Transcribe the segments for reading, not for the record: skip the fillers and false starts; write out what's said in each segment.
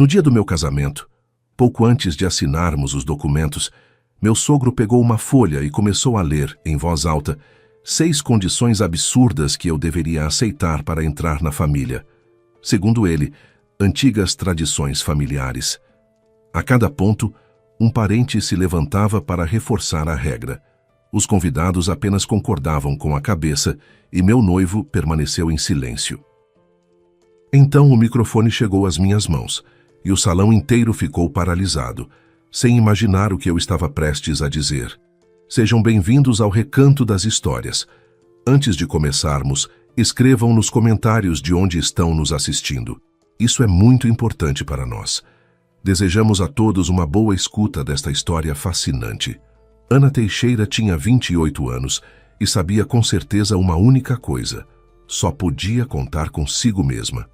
No dia do meu casamento, pouco antes de assinarmos os documentos, meu sogro pegou uma folha e começou a ler, em voz alta, 6 condições absurdas que eu deveria aceitar para entrar na família. Segundo ele, antigas tradições familiares. A cada ponto, um parente se levantava para reforçar a regra. Os convidados apenas concordavam com a cabeça e meu noivo permaneceu em silêncio. Então o microfone chegou às minhas mãos e o salão inteiro ficou paralisado, sem imaginar o que eu estava prestes a dizer. Sejam bem-vindos ao Recanto das Histórias. Antes de começarmos, escrevam nos comentários de onde estão nos assistindo. Isso é muito importante para nós. Desejamos a todos uma boa escuta desta história fascinante. Ana Teixeira tinha 28 anos e sabia com certeza uma única coisa: só podia contar consigo mesma.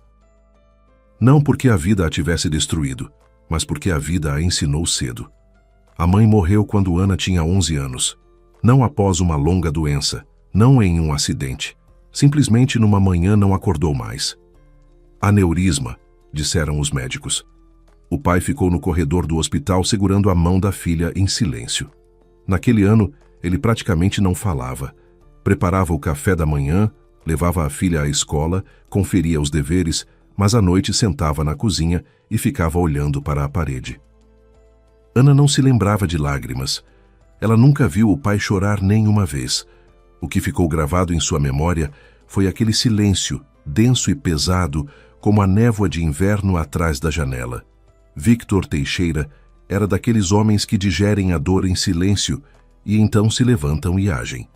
Não porque a vida a tivesse destruído, mas porque a vida a ensinou cedo. A mãe morreu quando Ana tinha 11 anos. Não após uma longa doença, não em um acidente. Simplesmente numa manhã não acordou mais. Aneurisma, disseram os médicos. O pai ficou no corredor do hospital segurando a mão da filha em silêncio. Naquele ano, ele praticamente não falava. Preparava o café da manhã, levava a filha à escola, conferia os deveres, mas à noite sentava na cozinha e ficava olhando para a parede. Ana não se lembrava de lágrimas. Ela nunca viu o pai chorar nem uma vez. O que ficou gravado em sua memória foi aquele silêncio, denso e pesado, como a névoa de inverno atrás da janela. Victor Teixeira era daqueles homens que digerem a dor em silêncio e então se levantam e agem.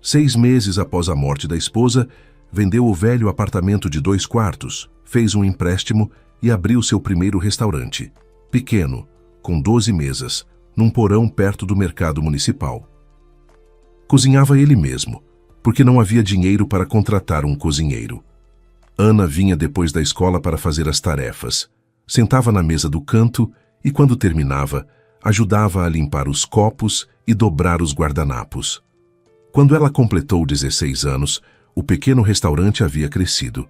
6 meses após a morte da esposa, vendeu o velho apartamento de 2 quartos, fez um empréstimo e abriu seu primeiro restaurante, pequeno, com 12 mesas, num porão perto do mercado municipal. Cozinhava ele mesmo, porque não havia dinheiro para contratar um cozinheiro. Ana vinha depois da escola para fazer as tarefas. Sentava na mesa do canto e, quando terminava, ajudava a limpar os copos e dobrar os guardanapos. Quando ela completou 16 anos, o pequeno restaurante havia crescido.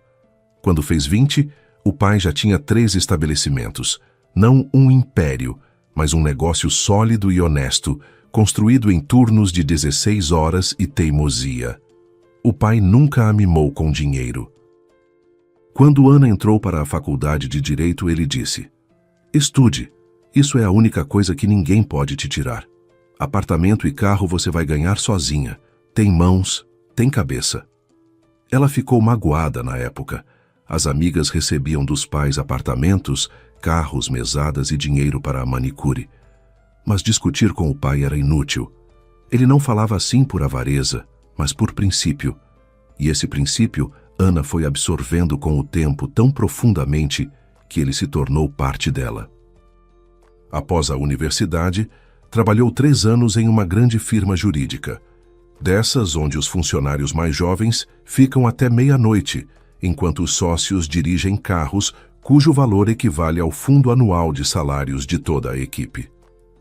Quando fez 20, o pai já tinha 3 estabelecimentos, não um império, mas um negócio sólido e honesto, construído em turnos de 16 horas e teimosia. O pai nunca a mimou com dinheiro. Quando Ana entrou para a faculdade de Direito, ele disse: "Estude, isso é a única coisa que ninguém pode te tirar. Apartamento e carro você vai ganhar sozinha. Tem mãos, tem cabeça." Ela ficou magoada na época. As amigas recebiam dos pais apartamentos, carros, mesadas e dinheiro para a manicure. Mas discutir com o pai era inútil. Ele não falava assim por avareza, mas por princípio. E esse princípio Ana foi absorvendo com o tempo tão profundamente que ele se tornou parte dela. Após a universidade, trabalhou 3 anos em uma grande firma jurídica, dessas onde os funcionários mais jovens ficam até meia-noite, enquanto os sócios dirigem carros cujo valor equivale ao fundo anual de salários de toda a equipe.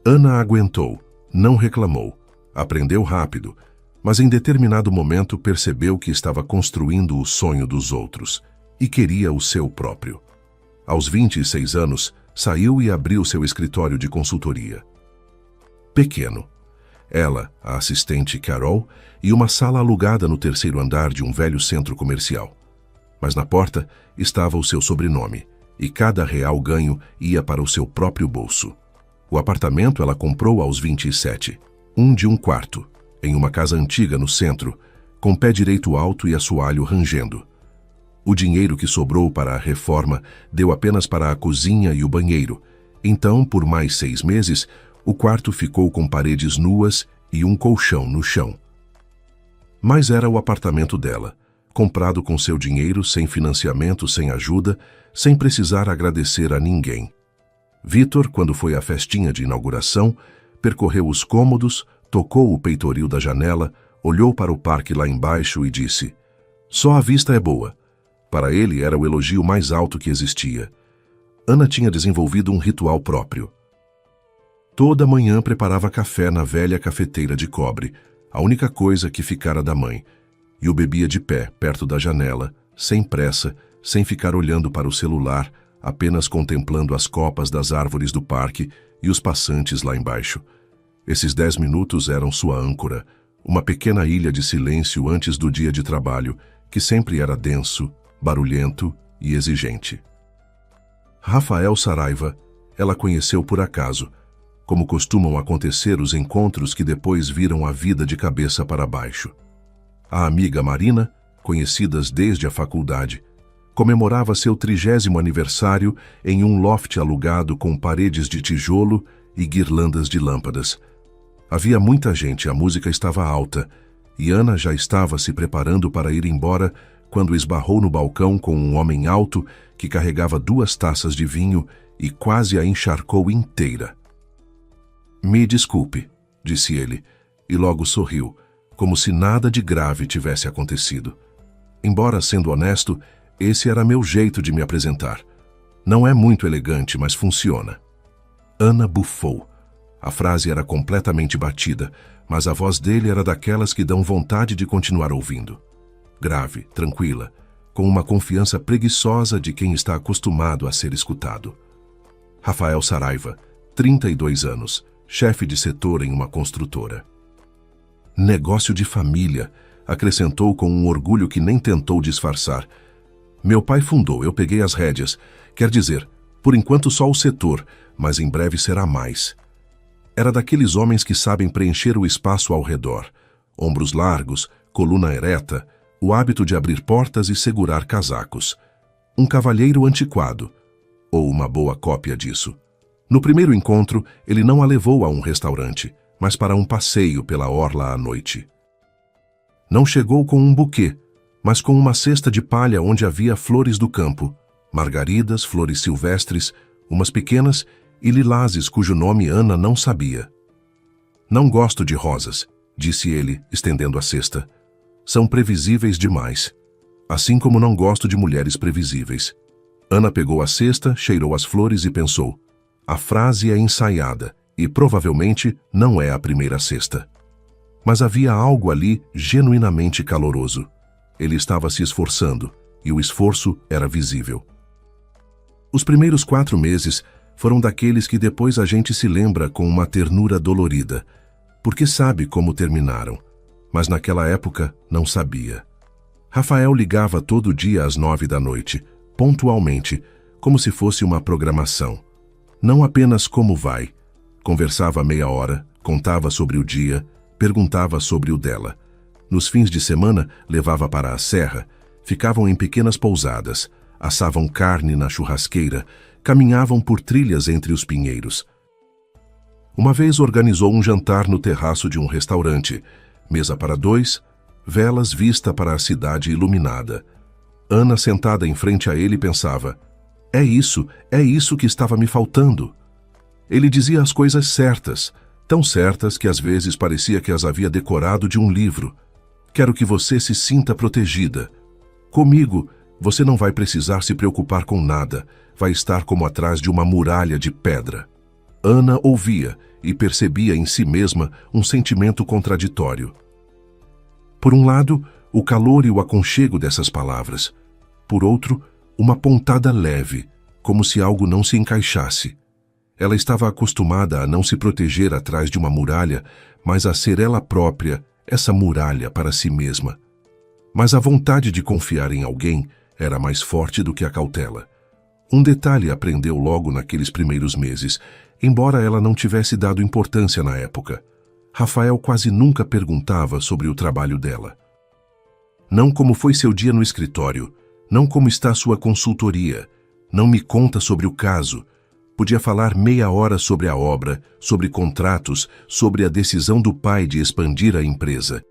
Ana aguentou, não reclamou, aprendeu rápido, mas em determinado momento percebeu que estava construindo o sonho dos outros e queria o seu próprio. Aos 26 anos, saiu e abriu seu escritório de consultoria. Pequeno. Ela, a assistente Carol e uma sala alugada no 3º andar de um velho centro comercial. Mas na porta estava o seu sobrenome, e cada real ganho ia para o seu próprio bolso. O apartamento ela comprou aos 27, um de 1 quarto, em uma casa antiga no centro, com pé direito alto e assoalho rangendo. O dinheiro que sobrou para a reforma deu apenas para a cozinha e o banheiro. Então, por mais 6 meses, o quarto ficou com paredes nuas e um colchão no chão. Mas era o apartamento dela, comprado com seu dinheiro, sem financiamento, sem ajuda, sem precisar agradecer a ninguém. Vitor, quando foi à festinha de inauguração, percorreu os cômodos, tocou o peitoril da janela, olhou para o parque lá embaixo e disse: "Só a vista é boa." Para ele era o elogio mais alto que existia. Ana tinha desenvolvido um ritual próprio. Toda manhã preparava café na velha cafeteira de cobre, a única coisa que ficara da mãe, e o bebia de pé, perto da janela, sem pressa, sem ficar olhando para o celular, apenas contemplando as copas das árvores do parque e os passantes lá embaixo. Esses 10 minutos eram sua âncora, uma pequena ilha de silêncio antes do dia de trabalho, que sempre era denso, barulhento e exigente. Rafael Saraiva, ela conheceu por acaso, como costumam acontecer os encontros que depois viram a vida de cabeça para baixo. A amiga Marina, conhecidas desde a faculdade, comemorava seu 30º aniversário em um loft alugado com paredes de tijolo e guirlandas de lâmpadas. Havia muita gente, a música estava alta, e Ana já estava se preparando para ir embora quando esbarrou no balcão com um homem alto que carregava 2 taças de vinho e quase a encharcou inteira. "Me desculpe", disse ele, e logo sorriu, como se nada de grave tivesse acontecido. Embora, sendo honesto, esse era meu jeito de me apresentar. Não é muito elegante, mas funciona. Ana bufou. A frase era completamente batida, mas a voz dele era daquelas que dão vontade de continuar ouvindo. Grave, tranquila, com uma confiança preguiçosa de quem está acostumado a ser escutado. Rafael Saraiva, 32 anos, chefe de setor em uma construtora. "Negócio de família", acrescentou com um orgulho que nem tentou disfarçar. "Meu pai fundou, eu peguei as rédeas. Quer dizer, por enquanto só o setor, mas em breve será mais." Era daqueles homens que sabem preencher o espaço ao redor. Ombros largos, coluna ereta, o hábito de abrir portas e segurar casacos. Um cavalheiro antiquado, ou uma boa cópia disso. No primeiro encontro, ele não a levou a um restaurante, mas para um passeio pela orla à noite. Não chegou com um buquê, mas com uma cesta de palha onde havia flores do campo, margaridas, flores silvestres, umas pequenas e lilazes cujo nome Ana não sabia. "Não gosto de rosas", disse ele, estendendo a cesta. "São previsíveis demais. Assim como não gosto de mulheres previsíveis." Ana pegou a cesta, cheirou as flores e pensou: a frase é ensaiada e provavelmente não é a primeira cesta. Mas havia algo ali genuinamente caloroso. Ele estava se esforçando, e o esforço era visível. Os primeiros 4 meses foram daqueles que depois a gente se lembra com uma ternura dolorida, porque sabe como terminaram, mas naquela época não sabia. Rafael ligava todo dia às 9 da noite, pontualmente, como se fosse uma programação. Não apenas como vai. Conversava meia hora, contava sobre o dia, perguntava sobre o dela. Nos fins de semana, levava para a serra, ficavam em pequenas pousadas, assavam carne na churrasqueira, caminhavam por trilhas entre os pinheiros. Uma vez organizou um jantar no terraço de um restaurante, mesa para 2, velas vista para a cidade iluminada. Ana, sentada em frente a ele, pensava: é isso que estava me faltando. Ele dizia as coisas certas, tão certas que às vezes parecia que as havia decorado de um livro. "Quero que você se sinta protegida. Comigo, você não vai precisar se preocupar com nada, vai estar como atrás de uma muralha de pedra." Ana ouvia e percebia em si mesma um sentimento contraditório. Por um lado, o calor e o aconchego dessas palavras. Por outro, uma pontada leve, como se algo não se encaixasse. Ela estava acostumada a não se proteger atrás de uma muralha, mas a ser ela própria essa muralha para si mesma. Mas a vontade de confiar em alguém era mais forte do que a cautela. Um detalhe aprendeu logo naqueles primeiros meses, embora ela não tivesse dado importância na época. Rafael quase nunca perguntava sobre o trabalho dela. Não como foi seu dia no escritório, não como está sua consultoria, não me conta sobre o caso. Podia falar meia hora sobre a obra, sobre contratos, sobre a decisão do pai de expandir a empresa.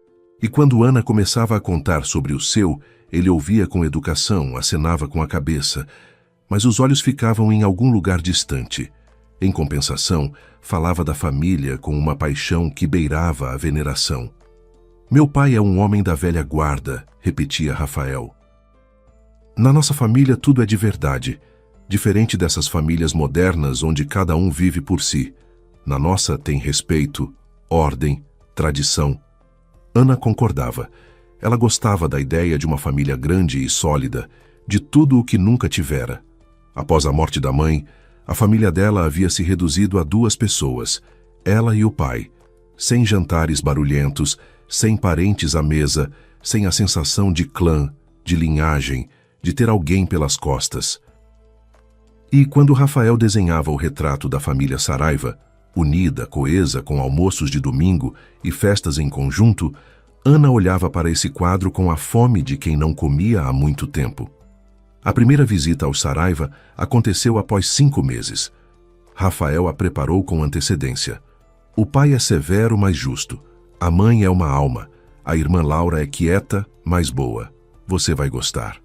E quando Ana começava a contar sobre o seu, ele ouvia com educação, acenava com a cabeça, mas os olhos ficavam em algum lugar distante. Em compensação, falava da família com uma paixão que beirava a veneração. "Meu pai é um homem da velha guarda", repetia Rafael. "Na nossa família tudo é de verdade, diferente dessas famílias modernas onde cada um vive por si. Na nossa tem respeito, ordem, tradição." Ana concordava. Ela gostava da ideia de uma família grande e sólida, de tudo o que nunca tivera. Após a morte da mãe, a família dela havia se reduzido a 2 pessoas, ela e o pai, sem jantares barulhentos, sem parentes à mesa, sem a sensação de clã, de linhagem, de ter alguém pelas costas. E quando Rafael desenhava o retrato da família Saraiva, unida, coesa, com almoços de domingo e festas em conjunto, Ana olhava para esse quadro com a fome de quem não comia há muito tempo. A primeira visita aos Saraiva aconteceu após 5 meses. Rafael a preparou com antecedência. O pai é severo, mas justo. A mãe é uma alma. A irmã Laura é quieta, mas boa. Você vai gostar.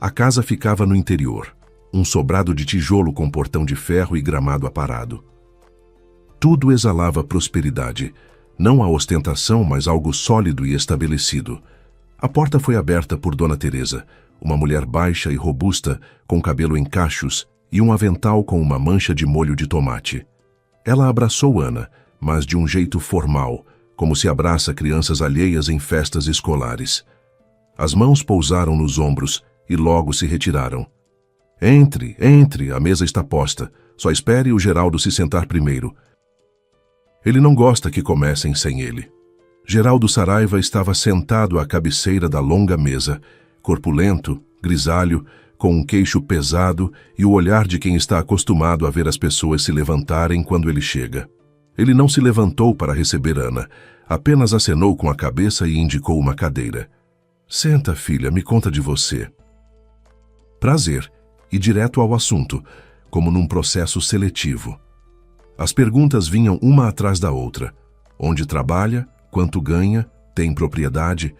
A casa ficava no interior. Um sobrado de tijolo com portão de ferro e gramado aparado. Tudo exalava prosperidade. Não a ostentação, mas algo sólido e estabelecido. A porta foi aberta por Dona Teresa, uma mulher baixa e robusta, com cabelo em cachos e um avental com uma mancha de molho de tomate. Ela abraçou Ana, mas de um jeito formal, como se abraça crianças alheias em festas escolares. As mãos pousaram nos ombros e logo se retiraram. Entre, a mesa está posta. Só espere o Geraldo se sentar primeiro. Ele não gosta que comecem sem ele. Geraldo Saraiva estava sentado à cabeceira da longa mesa, corpulento, grisalho, com um queixo pesado e o olhar de quem está acostumado a ver as pessoas se levantarem quando ele chega. Ele não se levantou para receber Ana, apenas acenou com a cabeça e indicou uma cadeira. Senta, filha, me conta de você. Prazer, e direto ao assunto, como num processo seletivo. As perguntas vinham uma atrás da outra. Onde trabalha? Quanto ganha? Tem propriedade?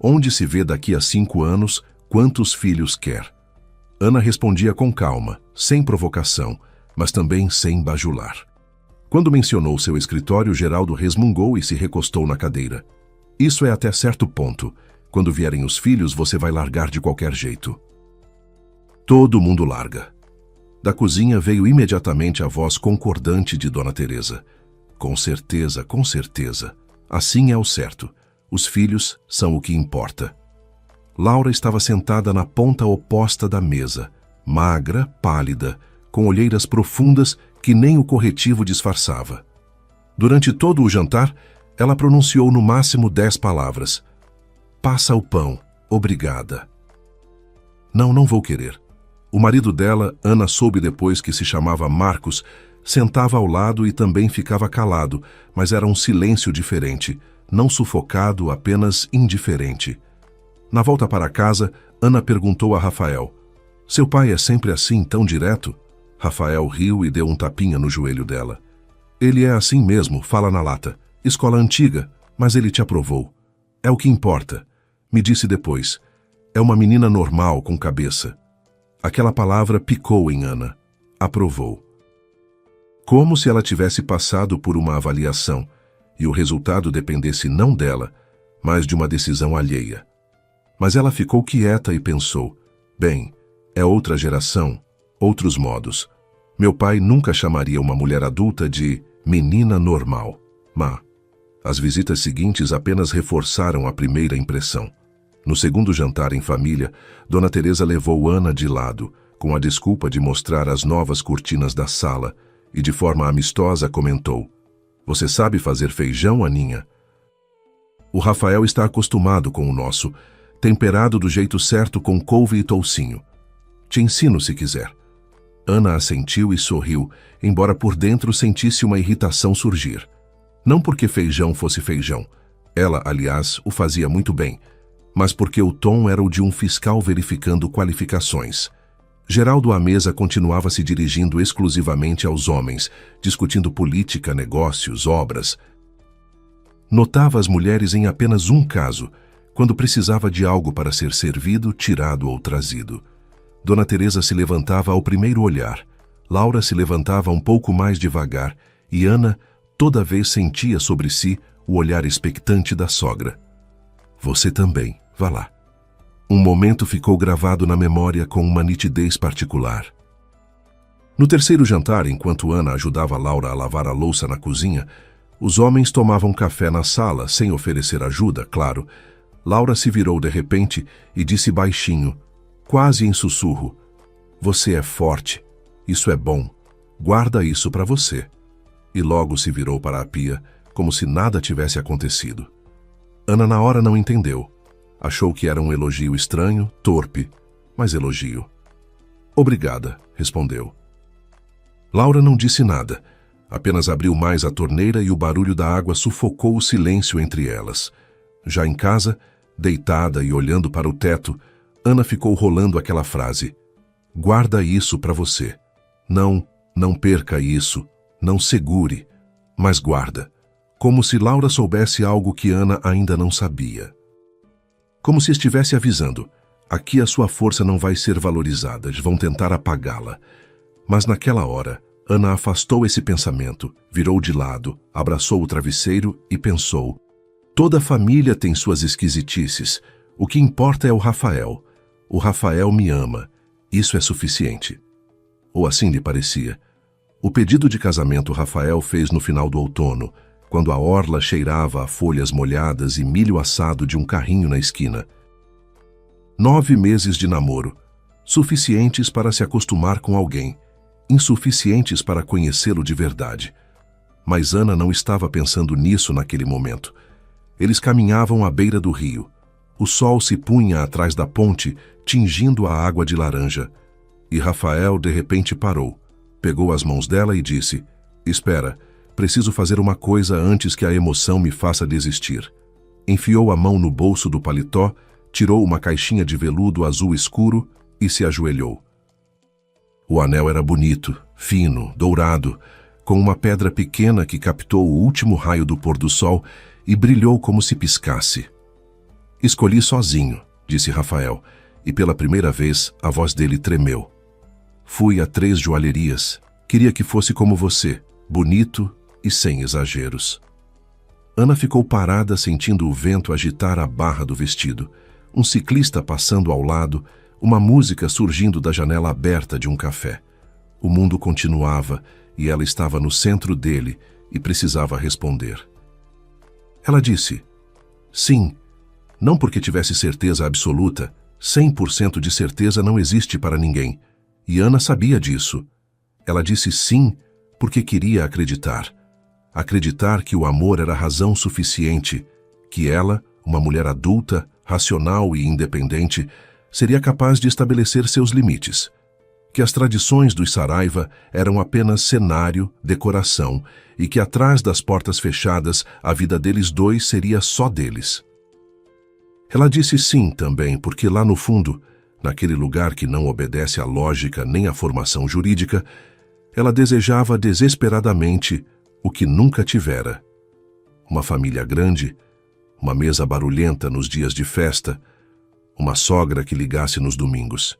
Onde se vê daqui a 5 anos? Quantos filhos quer? Ana respondia com calma, sem provocação, mas também sem bajular. Quando mencionou seu escritório, Geraldo resmungou e se recostou na cadeira. Isso é até certo ponto. Quando vierem os filhos, você vai largar de qualquer jeito. Todo mundo larga. Da cozinha veio imediatamente a voz concordante de Dona Teresa. Com certeza, com certeza. Assim é o certo. Os filhos são o que importa. Laura estava sentada na ponta oposta da mesa, magra, pálida, com olheiras profundas que nem o corretivo disfarçava. Durante todo o jantar, ela pronunciou no máximo 10 palavras. Passa o pão, obrigada. Não vou querer. O marido dela, Ana soube depois que se chamava Marcos, sentava ao lado e também ficava calado, mas era um silêncio diferente, não sufocado, apenas indiferente. Na volta para casa, Ana perguntou a Rafael, seu pai é sempre assim, tão direto? Rafael riu e deu um tapinha no joelho dela. Ele é assim mesmo, fala na lata. Escola antiga, mas ele te aprovou. É o que importa. Me disse depois. É uma menina normal, com cabeça. Aquela palavra picou em Ana. Aprovou. Como se ela tivesse passado por uma avaliação e o resultado dependesse não dela, mas de uma decisão alheia. Mas ela ficou quieta e pensou, bem, é outra geração, outros modos. Meu pai nunca chamaria uma mulher adulta de menina normal. Mas as visitas seguintes apenas reforçaram a primeira impressão. No segundo jantar em família, Dona Teresa levou Ana de lado, com a desculpa de mostrar as novas cortinas da sala, e de forma amistosa comentou, você sabe fazer feijão, Aninha? O Rafael está acostumado com o nosso, temperado do jeito certo com couve e toucinho. Te ensino se quiser. Ana assentiu e sorriu, embora por dentro sentisse uma irritação surgir. Não porque feijão fosse feijão. Ela, aliás, o fazia muito bem, mas porque o tom era o de um fiscal verificando qualificações. Geraldo à mesa continuava se dirigindo exclusivamente aos homens, discutindo política, negócios, obras. Notava as mulheres em apenas um caso, quando precisava de algo para ser servido, tirado ou trazido. Dona Teresa se levantava ao primeiro olhar, Laura se levantava um pouco mais devagar e Ana toda vez sentia sobre si o olhar expectante da sogra. Você também, vá lá. Um momento ficou gravado na memória com uma nitidez particular. No terceiro jantar, enquanto Ana ajudava Laura a lavar a louça na cozinha, os homens tomavam café na sala, sem oferecer ajuda, claro. Laura se virou de repente e disse baixinho, quase em sussurro, Você é forte. Isso é bom. Guarda isso para você. E logo se virou para a pia, como se nada tivesse acontecido. Ana na hora não entendeu. Achou que era um elogio estranho, torpe, mas elogio. Obrigada, respondeu. Laura não disse nada. Apenas abriu mais a torneira e o barulho da água sufocou o silêncio entre elas. Já em casa, deitada e olhando para o teto, Ana ficou rolando aquela frase. Guarda isso para você. Não perca isso. Não segure. Mas guarda. Como se Laura soubesse algo que Ana ainda não sabia. Como se estivesse avisando. Aqui a sua força não vai ser valorizada, vão tentar apagá-la. Mas naquela hora, Ana afastou esse pensamento, virou de lado, abraçou o travesseiro e pensou: toda família tem suas esquisitices. O que importa é o Rafael. O Rafael me ama. Isso é suficiente. Ou assim lhe parecia. O pedido de casamento Rafael fez no final do outono, quando a orla cheirava a folhas molhadas e milho assado de um carrinho na esquina. 9 meses de namoro, suficientes para se acostumar com alguém, insuficientes para conhecê-lo de verdade. Mas Ana não estava pensando nisso naquele momento. Eles caminhavam à beira do rio. O sol se punha atrás da ponte, tingindo a água de laranja. E Rafael, de repente, parou. Pegou as mãos dela e disse: espera, preciso fazer uma coisa antes que a emoção me faça desistir. Enfiou a mão no bolso do paletó, tirou uma caixinha de veludo azul escuro e se ajoelhou. O anel era bonito, fino, dourado, com uma pedra pequena que captou o último raio do pôr do sol e brilhou como se piscasse. Escolhi sozinho, disse Rafael, e pela primeira vez a voz dele tremeu. Fui a 3 joalherias. Queria que fosse como você, bonito e sem exageros. Ana ficou parada sentindo o vento agitar a barra do vestido, um ciclista passando ao lado, uma música surgindo da janela aberta de um café. O mundo continuava e ela estava no centro dele e precisava responder. Ela disse: sim, não porque tivesse certeza absoluta, 100% de certeza não existe para ninguém. E Ana sabia disso. Ela disse sim porque queria acreditar. Acreditar que o amor era razão suficiente, que ela, uma mulher adulta, racional e independente, seria capaz de estabelecer seus limites. Que as tradições dos Saraiva eram apenas cenário, decoração, e que atrás das portas fechadas a vida deles dois seria só deles. Ela disse sim também porque lá no fundo, naquele lugar que não obedece à lógica nem à formação jurídica, ela desejava desesperadamente o que nunca tivera. Uma família grande, uma mesa barulhenta nos dias de festa, uma sogra que ligasse nos domingos.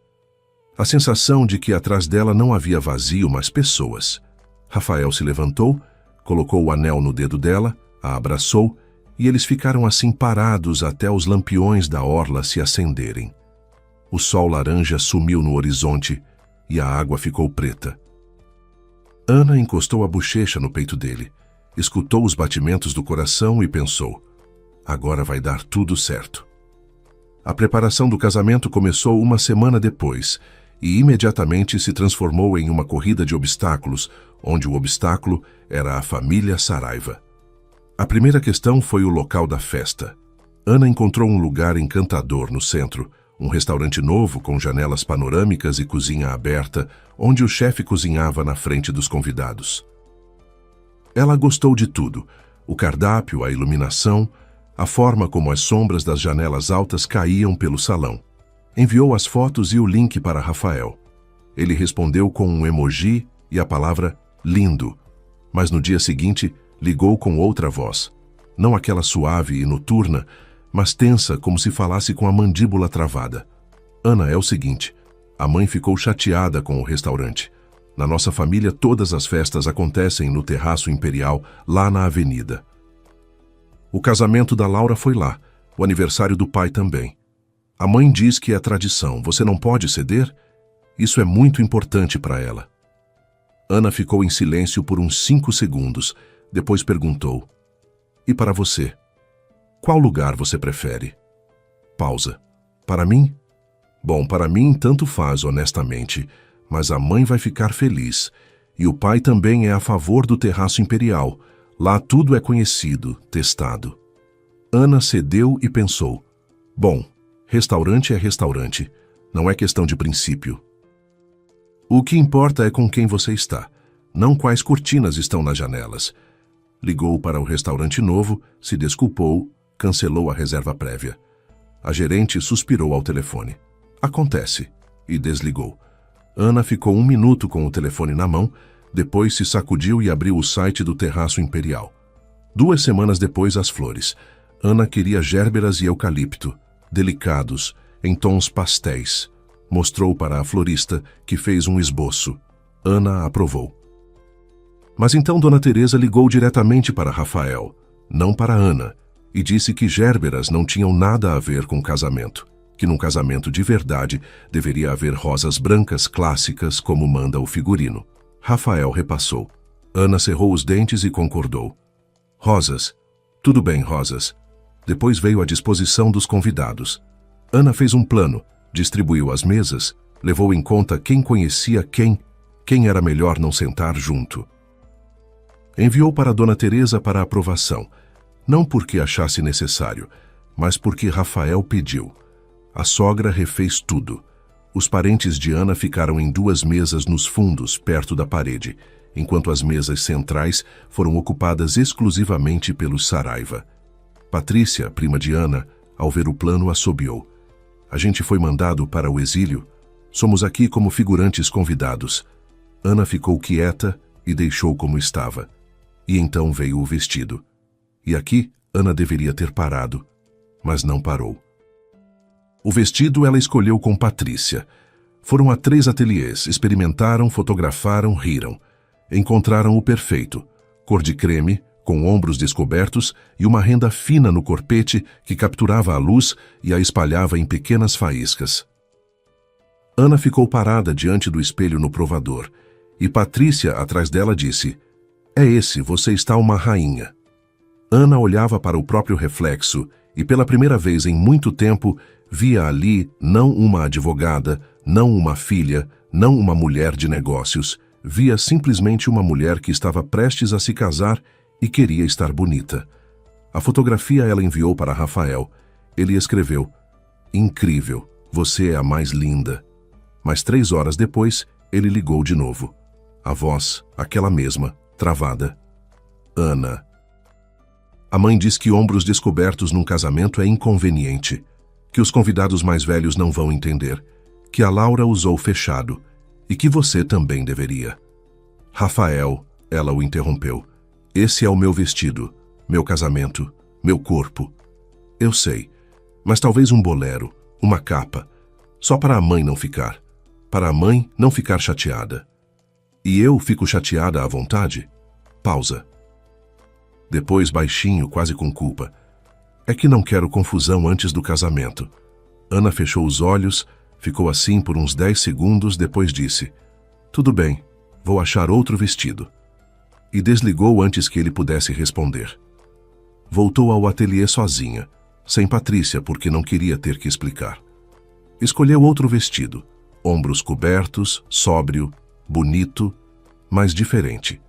A sensação de que atrás dela não havia vazio, mas pessoas. Rafael se levantou, colocou o anel no dedo dela, a abraçou e eles ficaram assim parados até os lampiões da orla se acenderem. O sol laranja sumiu no horizonte e a água ficou preta. Ana encostou a bochecha no peito dele, escutou os batimentos do coração e pensou: agora vai dar tudo certo. A preparação do casamento começou uma semana depois e imediatamente se transformou em uma corrida de obstáculos, onde o obstáculo era a família Saraiva. A primeira questão foi o local da festa. Ana encontrou um lugar encantador no centro, um restaurante novo com janelas panorâmicas e cozinha aberta, onde o chefe cozinhava na frente dos convidados. Ela gostou de tudo: o cardápio, a iluminação, a forma como as sombras das janelas altas caíam pelo salão. Enviou as fotos e o link para Rafael. Ele respondeu com um emoji e a palavra lindo, mas no dia seguinte ligou com outra voz, não aquela suave e noturna, mas tensa como se falasse com a mandíbula travada. Ana, é o seguinte, a mãe ficou chateada com o restaurante. Na nossa família todas as festas acontecem no terraço imperial, lá na avenida. O casamento da Laura foi lá, o aniversário do pai também. A mãe diz que é tradição, você não pode ceder? Isso é muito importante para ela. Ana ficou em silêncio por uns 5 segundos, depois perguntou: e para você? Qual lugar você prefere? Pausa. Para mim? Bom, para mim tanto faz, honestamente. mas a mãe vai ficar feliz. E o pai também é a favor do terraço imperial. Lá tudo é conhecido, testado. Ana cedeu e pensou: bom, restaurante é restaurante. Não é questão de princípio. O que importa é com quem você está, não quais cortinas estão nas janelas. Ligou para o restaurante novo, se desculpou, cancelou a reserva prévia. A gerente suspirou ao telefone. Acontece. E desligou. Ana ficou 1 minuto com o telefone na mão, depois se sacudiu e abriu o site do Terraço Imperial. 2 semanas depois, as flores. Ana queria gérberas e eucalipto, delicados, em tons pastéis. Mostrou para a florista, que fez um esboço. Ana aprovou. Mas então Dona Teresa ligou diretamente para Rafael, não para Ana, e disse que gérberas não tinham nada a ver com casamento, que num casamento de verdade deveria haver rosas brancas clássicas como manda o figurino. Rafael repassou. Ana cerrou os dentes e concordou. Rosas. Tudo bem, rosas. Depois veio a disposição dos convidados. Ana fez um plano, distribuiu as mesas, levou em conta quem conhecia quem era melhor não sentar junto. Enviou para Dona Teresa para aprovação, não porque achasse necessário, mas porque Rafael pediu. A sogra refez tudo. Os parentes de Ana ficaram em 2 mesas nos fundos, perto da parede, enquanto as mesas centrais foram ocupadas exclusivamente pelos Saraiva. Patrícia, prima de Ana, ao ver o plano, assobiou. A gente foi mandado para o exílio. Somos aqui como figurantes convidados. Ana ficou quieta e deixou como estava. E então veio o vestido. E aqui, Ana deveria ter parado, mas não parou. O vestido ela escolheu com Patrícia. Foram a 3 ateliês, experimentaram, fotografaram, riram. Encontraram o perfeito. Cor de creme, com ombros descobertos e uma renda fina no corpete que capturava a luz e a espalhava em pequenas faíscas. Ana ficou parada diante do espelho no provador, e Patrícia, atrás dela, disse: é esse, você está uma rainha. Ana olhava para o próprio reflexo e, pela primeira vez em muito tempo, via ali não uma advogada, não uma filha, não uma mulher de negócios. Via simplesmente uma mulher que estava prestes a se casar e queria estar bonita. A fotografia ela enviou para Rafael. Ele escreveu: incrível, você é a mais linda. Mas 3 horas depois, ele ligou de novo. A voz, aquela mesma, travada. Ana. A mãe diz que ombros descobertos num casamento é inconveniente, que os convidados mais velhos não vão entender, que a Laura usou fechado e que você também deveria. Rafael, ela o interrompeu. Esse é o meu vestido, meu casamento, meu corpo. Eu sei, mas talvez um bolero, uma capa, só para a mãe não ficar. Para a mãe não ficar chateada. E eu fico chateada à vontade? Pausa. Depois, baixinho, quase com culpa. É que não quero confusão antes do casamento. Ana fechou os olhos, ficou assim por uns 10 segundos, depois disse: tudo bem, vou achar outro vestido. E desligou antes que ele pudesse responder. Voltou ao ateliê sozinha, sem Patrícia, porque não queria ter que explicar. Escolheu outro vestido, ombros cobertos, sóbrio, bonito, mas diferente.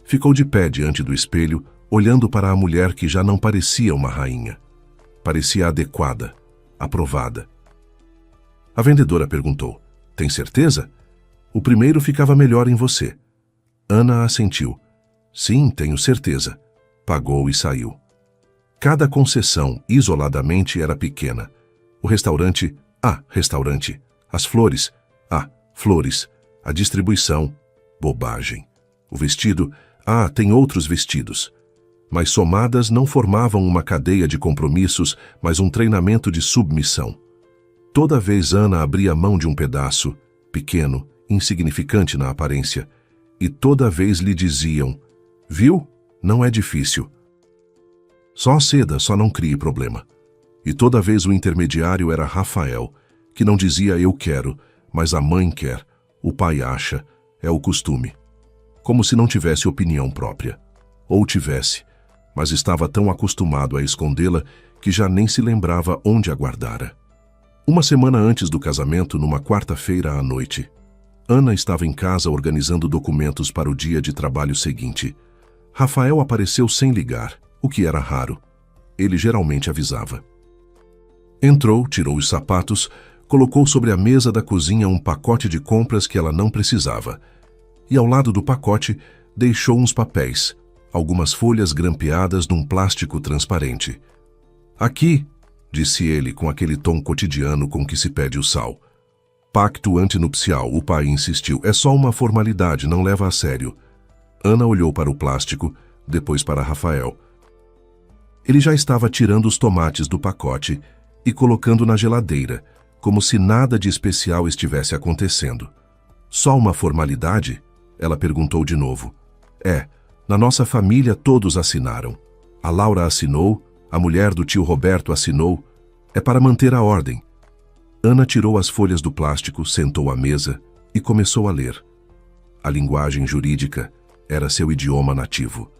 Ficou de pé diante do espelho, olhando para a mulher que já não parecia uma rainha. Parecia adequada, aprovada. A vendedora perguntou: tem certeza? O primeiro ficava melhor em você. Ana assentiu. Sim, tenho certeza. Pagou e saiu. Cada concessão, isoladamente, era pequena. O restaurante, restaurante. As flores, flores. A distribuição, bobagem. O vestido, tem outros vestidos. Mas somadas não formavam uma cadeia de compromissos, mas um treinamento de submissão. Toda vez Ana abria mão de um pedaço, pequeno, insignificante na aparência, e toda vez lhe diziam: viu? Não é difícil. Só ceda, só não crie problema. E toda vez o intermediário era Rafael, que não dizia eu quero, mas a mãe quer, o pai acha, é o costume. Como se não tivesse opinião própria. Ou tivesse, mas estava tão acostumado a escondê-la que já nem se lembrava onde a guardara. Uma semana antes do casamento, numa quarta-feira à noite, Ana estava em casa organizando documentos para o dia de trabalho seguinte. Rafael apareceu sem ligar, o que era raro. Ele geralmente avisava. Entrou, tirou os sapatos, colocou sobre a mesa da cozinha um pacote de compras que ela não precisava. E ao lado do pacote, deixou uns papéis, algumas folhas grampeadas num plástico transparente. Aqui, disse ele com aquele tom cotidiano com que se pede o sal. Pacto antinupcial, o pai insistiu. É só uma formalidade, não leva a sério. Ana olhou para o plástico, depois para Rafael. Ele já estava tirando os tomates do pacote e colocando na geladeira, como se nada de especial estivesse acontecendo. Só uma formalidade? Ela perguntou de novo. Na nossa família todos assinaram. A Laura assinou, a mulher do tio Roberto assinou. É para manter a ordem. Ana tirou as folhas do plástico, sentou à mesa e começou a ler. A linguagem jurídica era seu idioma nativo.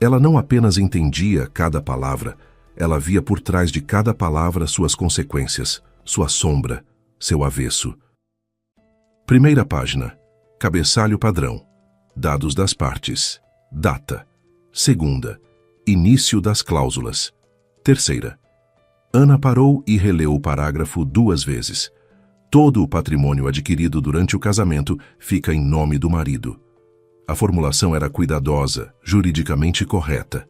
Ela não apenas entendia cada palavra, ela via por trás de cada palavra suas consequências, sua sombra, seu avesso. Primeira página. Cabeçalho padrão. Dados das partes. Data. Segunda. Início das cláusulas. Terceira. Ana parou e releu o parágrafo 2 vezes. Todo o patrimônio adquirido durante o casamento fica em nome do marido. A formulação era cuidadosa, juridicamente correta.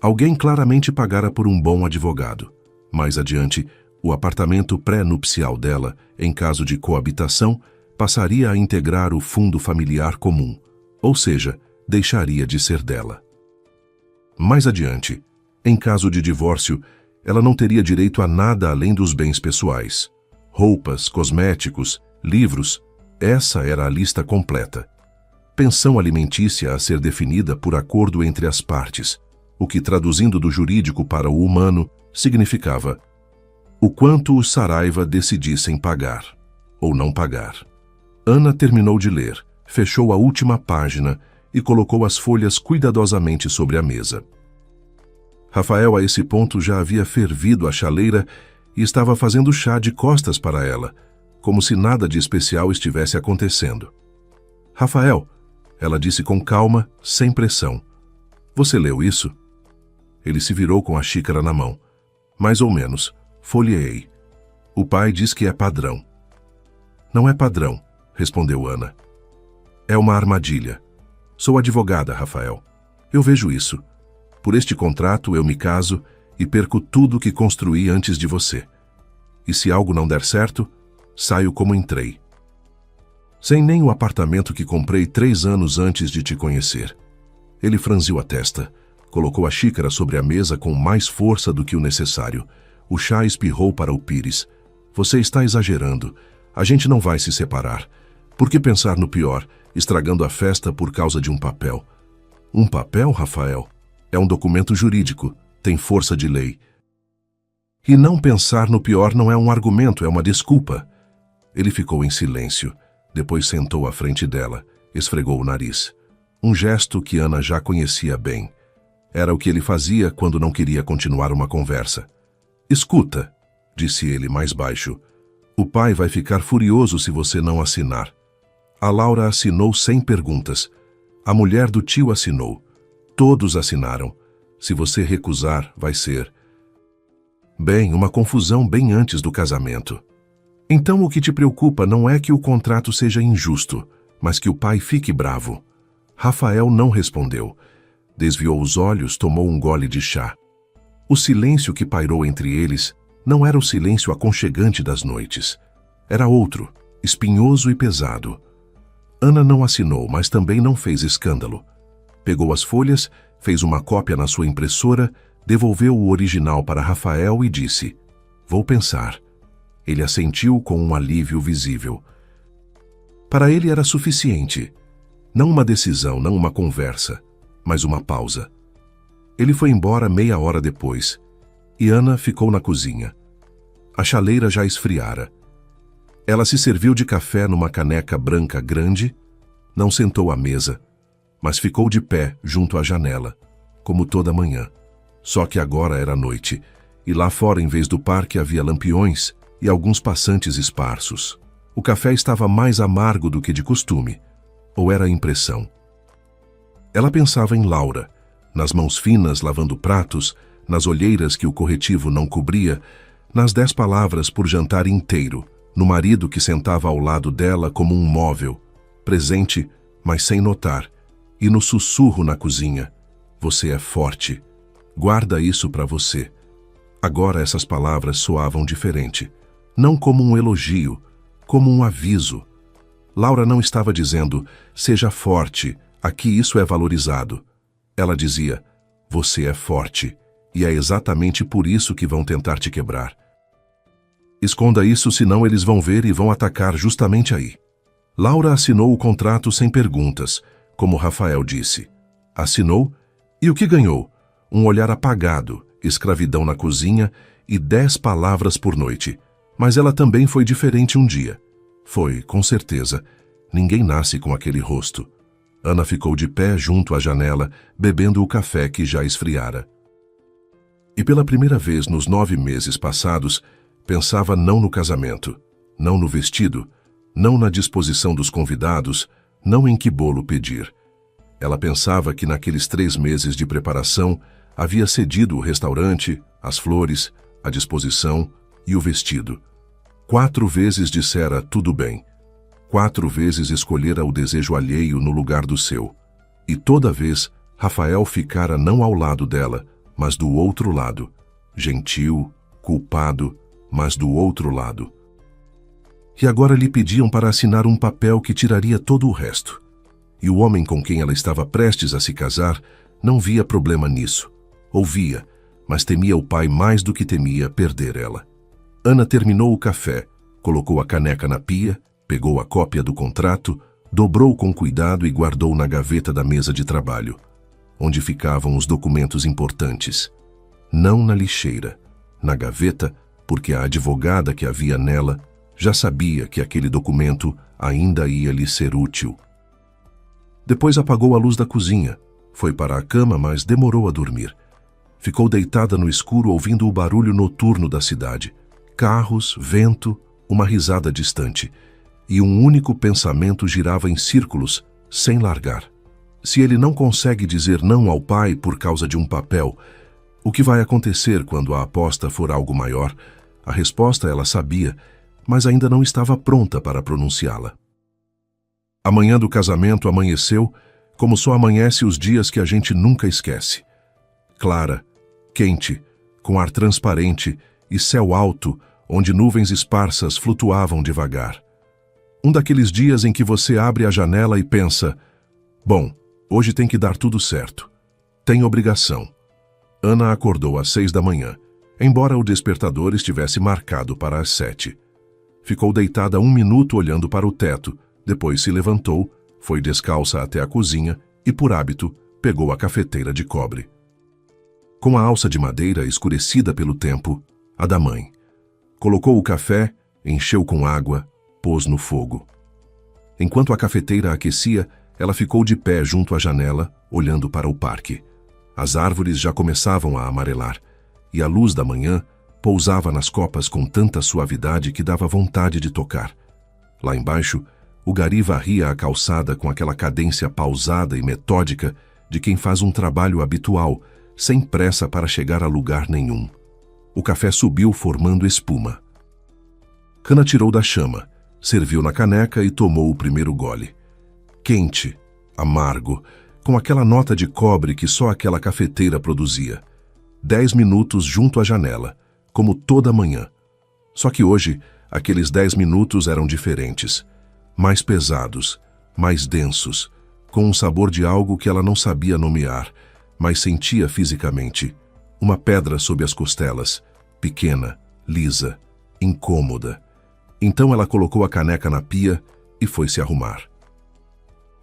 Alguém claramente pagara por um bom advogado. Mais adiante, o apartamento pré-nupcial dela, em caso de coabitação, passaria a integrar o fundo familiar comum, ou seja, deixaria de ser dela. Mais adiante, em caso de divórcio, ela não teria direito a nada além dos bens pessoais. Roupas, cosméticos, livros, essa era a lista completa. Pensão alimentícia a ser definida por acordo entre as partes, o que, traduzindo do jurídico para o humano, significava o quanto os Saraiva decidissem pagar, ou não pagar. Ana terminou de ler, fechou a última página e colocou as folhas cuidadosamente sobre a mesa. Rafael, a esse ponto, já havia fervido a chaleira e estava fazendo chá de costas para ela, como se nada de especial estivesse acontecendo. Rafael, ela disse com calma, sem pressão. Você leu isso? Ele se virou com a xícara na mão. Mais ou menos. Folheei. O pai diz que é padrão. Não é padrão, respondeu Ana. É uma armadilha. Sou advogada, Rafael. Eu vejo isso. Por este contrato eu me caso e perco tudo que construí antes de você. E se algo não der certo, saio como entrei. Sem nem o apartamento que comprei 3 anos antes de te conhecer. Ele franziu a testa, colocou a xícara sobre a mesa com mais força do que o necessário. O chá espirrou para o pires. Você está exagerando. A gente não vai se separar. Por que pensar no pior, estragando a festa por causa de um papel? Um papel, Rafael? É um documento jurídico, tem força de lei. E não pensar no pior não é um argumento, é uma desculpa. Ele ficou em silêncio, depois sentou à frente dela, esfregou o nariz. Um gesto que Ana já conhecia bem. Era o que ele fazia quando não queria continuar uma conversa. Escuta, disse ele mais baixo. O pai vai ficar furioso se você não assinar. A Laura assinou sem perguntas. A mulher do tio assinou. Todos assinaram. Se você recusar, vai ser... Bem, uma confusão bem antes do casamento. Então o que te preocupa não é que o contrato seja injusto, mas que o pai fique bravo. Rafael não respondeu. Desviou os olhos, tomou um gole de chá. O silêncio que pairou entre eles não era o silêncio aconchegante das noites. Era outro, espinhoso e pesado. Ana não assinou, mas também não fez escândalo. Pegou as folhas, fez uma cópia na sua impressora, devolveu o original para Rafael e disse: Vou pensar. Ele assentiu com um alívio visível. Para ele era suficiente. Não uma decisão, não uma conversa, mas uma pausa. Ele foi embora meia hora depois, e Ana ficou na cozinha. A chaleira já esfriara. Ela se serviu de café numa caneca branca grande, não sentou à mesa, mas ficou de pé junto à janela, como toda manhã. Só que agora era noite, e lá fora, em vez do parque, havia lampiões e alguns passantes esparsos. O café estava mais amargo do que de costume. Ou era impressão? Ela pensava em Laura, nas mãos finas lavando pratos, nas olheiras que o corretivo não cobria, nas 10 palavras por jantar inteiro, no marido que sentava ao lado dela como um móvel, presente, mas sem notar, e no sussurro na cozinha: "Você é forte. Guarda isso para você." Agora essas palavras soavam diferente, não como um elogio, como um aviso. Laura não estava dizendo: "Seja forte, aqui isso é valorizado." Ela dizia: "Você é forte, e é exatamente por isso que vão tentar te quebrar. Esconda isso, senão eles vão ver e vão atacar justamente aí." Laura assinou o contrato sem perguntas, como Rafael disse. Assinou, e o que ganhou? Um olhar apagado, escravidão na cozinha e 10 palavras por noite. Mas ela também foi diferente um dia. Foi, com certeza. Ninguém nasce com aquele rosto. Ana ficou de pé junto à janela, bebendo o café que já esfriara. E pela primeira vez nos 9 meses passados, pensava não no casamento, não no vestido, não na disposição dos convidados, não em que bolo pedir. Ela pensava que naqueles 3 meses de preparação havia cedido o restaurante, as flores, a disposição e o vestido. 4 vezes dissera tudo bem. 4 vezes escolhera o desejo alheio no lugar do seu. E toda vez Rafael ficara não ao lado dela, mas do outro lado. Gentil, culpado, mas do outro lado. E agora lhe pediam para assinar um papel que tiraria todo o resto. E o homem com quem ela estava prestes a se casar não via problema nisso. Ouvia, mas temia o pai mais do que temia perder ela. Ana terminou o café, colocou a caneca na pia, pegou a cópia do contrato, dobrou com cuidado e guardou na gaveta da mesa de trabalho, onde ficavam os documentos importantes. Não na lixeira, na gaveta, porque a advogada que havia nela já sabia que aquele documento ainda ia lhe ser útil. Depois apagou a luz da cozinha, foi para a cama, mas demorou a dormir. Ficou deitada no escuro ouvindo o barulho noturno da cidade. Carros, vento, uma risada distante. E um único pensamento girava em círculos, sem largar. Se ele não consegue dizer não ao pai por causa de um papel, o que vai acontecer quando a aposta for algo maior? A resposta ela sabia, mas ainda não estava pronta para pronunciá-la. A manhã do casamento amanheceu, como só amanhece os dias que a gente nunca esquece. Clara, quente, com ar transparente e céu alto, onde nuvens esparsas flutuavam devagar. Um daqueles dias em que você abre a janela e pensa: bom, hoje tem que dar tudo certo. Tem obrigação. Ana acordou às 6 da manhã, embora o despertador estivesse marcado para as 7. Ficou deitada 1 minuto olhando para o teto, depois se levantou, foi descalça até a cozinha e, por hábito, pegou a cafeteira de cobre. Com a alça de madeira escurecida pelo tempo, a da mãe. Colocou o café, encheu com água, pôs no fogo. Enquanto a cafeteira aquecia, ela ficou de pé junto à janela, olhando para o parque. As árvores já começavam a amarelar, e a luz da manhã pousava nas copas com tanta suavidade que dava vontade de tocar. Lá embaixo, o gari varria a calçada com aquela cadência pausada e metódica de quem faz um trabalho habitual, sem pressa para chegar a lugar nenhum. O café subiu formando espuma. Ana tirou da chama, serviu na caneca e tomou o primeiro gole. Quente, amargo, com aquela nota de cobre que só aquela cafeteira produzia. 10 minutos junto à janela, como toda manhã. Só que hoje, aqueles 10 minutos eram diferentes. Mais pesados, mais densos, com um sabor de algo que ela não sabia nomear, mas sentia fisicamente. Uma pedra sob as costelas, pequena, lisa, incômoda. Então ela colocou a caneca na pia e foi se arrumar.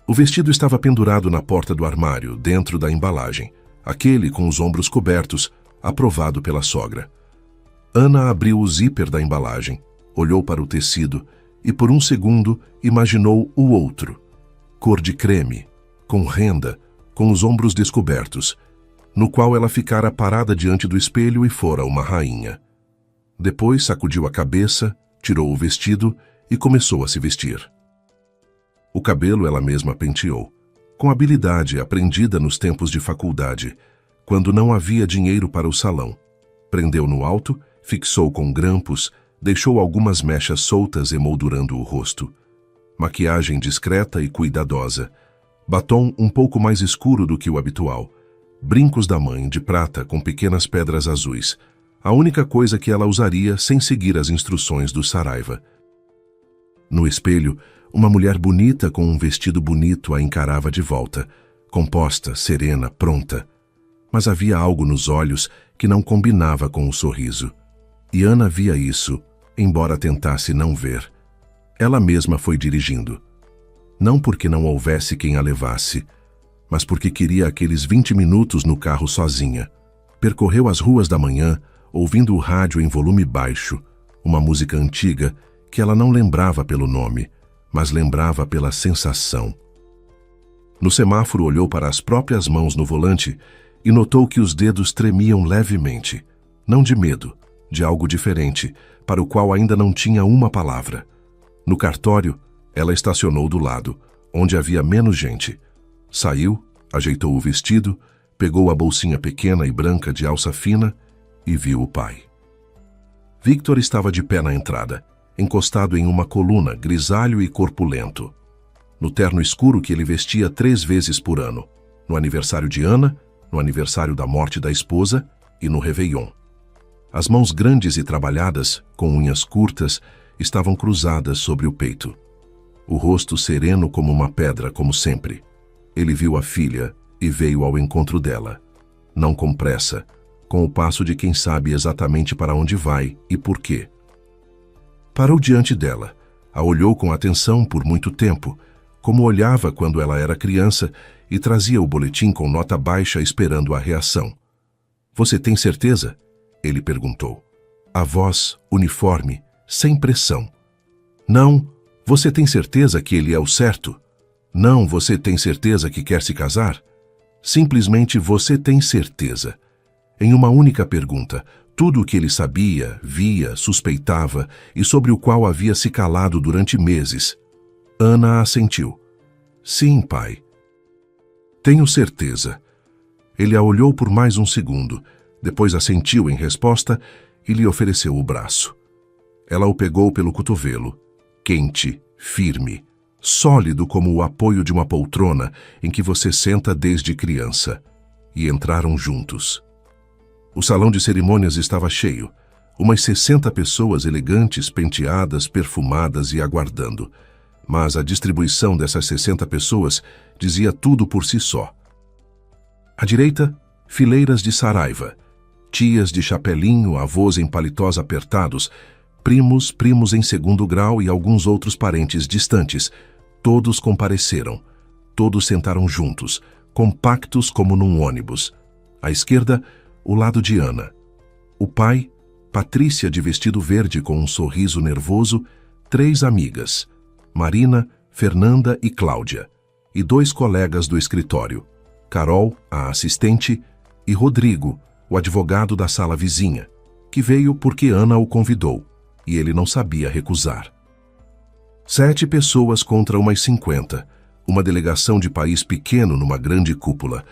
O vestido estava pendurado na porta do armário, dentro da embalagem, aquele com os ombros cobertos, aprovado pela sogra. Ana abriu o zíper da embalagem, olhou para o tecido e por um segundo imaginou o outro, cor de creme, com renda, com os ombros descobertos, no qual ela ficara parada diante do espelho e fora uma rainha. Depois sacudiu a cabeça, tirou o vestido, e começou a se vestir. O cabelo ela mesma penteou, com habilidade aprendida nos tempos de faculdade, quando não havia dinheiro para o salão. Prendeu no alto, fixou com grampos, deixou algumas mechas soltas emoldurando o rosto. Maquiagem discreta e cuidadosa. Batom um pouco mais escuro do que o habitual. Brincos da mãe de prata com pequenas pedras azuis. A única coisa que ela usaria sem seguir as instruções do Saraiva. No espelho, uma mulher bonita com um vestido bonito a encarava de volta, composta, serena, pronta. Mas havia algo nos olhos que não combinava com o sorriso. E Ana via isso, embora tentasse não ver. Ela mesma foi dirigindo. Não porque não houvesse quem a levasse, mas porque queria aqueles 20 minutos no carro sozinha. Percorreu as ruas da manhã, ouvindo o rádio em volume baixo, uma música antiga que ela não lembrava pelo nome, mas lembrava pela sensação. No semáforo olhou para as próprias mãos no volante e notou que os dedos tremiam levemente, não de medo, de algo diferente, para o qual ainda não tinha uma palavra. No cartório, ela estacionou do lado, onde havia menos gente. Saiu, ajeitou o vestido, pegou a bolsinha pequena e branca de alça fina e viu o pai. Victor estava de pé na entrada, encostado em uma coluna, grisalho e corpulento. No terno escuro que ele vestia 3 vezes por ano, no aniversário de Ana, no aniversário da morte da esposa e no Réveillon. As mãos grandes e trabalhadas, com unhas curtas, estavam cruzadas sobre o peito. O rosto sereno como uma pedra, como sempre. Ele viu a filha e veio ao encontro dela. Não com pressa, com o passo de quem sabe exatamente para onde vai e por quê. Parou diante dela, a olhou com atenção por muito tempo, como olhava quando ela era criança e trazia o boletim com nota baixa esperando a reação. "Você tem certeza?" ele perguntou. A voz, uniforme, sem pressão. "Não, você tem certeza que ele é o certo? Não, você tem certeza que quer se casar? Simplesmente você tem certeza." Em uma única pergunta, tudo o que ele sabia, via, suspeitava e sobre o qual havia se calado durante meses. Ana assentiu. "Sim, pai." "Tenho certeza." Ele a olhou por mais um segundo, depois assentiu em resposta e lhe ofereceu o braço. Ela o pegou pelo cotovelo, quente, firme, sólido como o apoio de uma poltrona em que você senta desde criança, e entraram juntos. O salão de cerimônias estava cheio, umas 60 pessoas elegantes, penteadas, perfumadas e aguardando. Mas a distribuição dessas 60 pessoas dizia tudo por si só. À direita, fileiras de Saraiva, tias de chapelinho, avós em paletós apertados, primos em segundo grau e alguns outros parentes distantes. Todos compareceram. Todos sentaram juntos, compactos como num ônibus. À esquerda, o lado de Ana. O pai, Patrícia de vestido verde com um sorriso nervoso, 3 amigas, Marina, Fernanda e Cláudia, e 2 colegas do escritório, Carol, a assistente, e Rodrigo, o advogado da sala vizinha, que veio porque Ana o convidou, e ele não sabia recusar. 7 pessoas contra umas 50, uma delegação de país pequeno numa grande cúpula.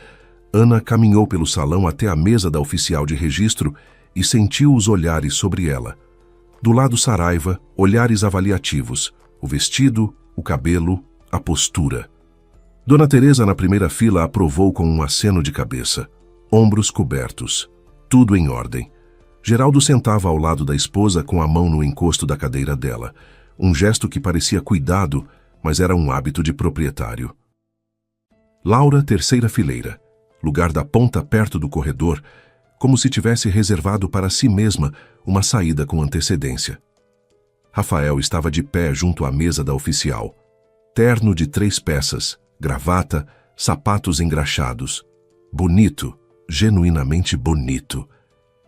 Ana caminhou pelo salão até a mesa da oficial de registro e sentiu os olhares sobre ela. Do lado Saraiva, olhares avaliativos, o vestido, o cabelo, a postura. Dona Teresa, na primeira fila, aprovou com um aceno de cabeça, ombros cobertos, tudo em ordem. Geraldo sentava ao lado da esposa com a mão no encosto da cadeira dela, um gesto que parecia cuidado, mas era um hábito de proprietário. Laura, terceira fileira, lugar da ponta perto do corredor, como se tivesse reservado para si mesma uma saída com antecedência. Rafael estava de pé junto à mesa da oficial, terno de 3 peças, gravata, sapatos engraxados. Bonito, genuinamente bonito.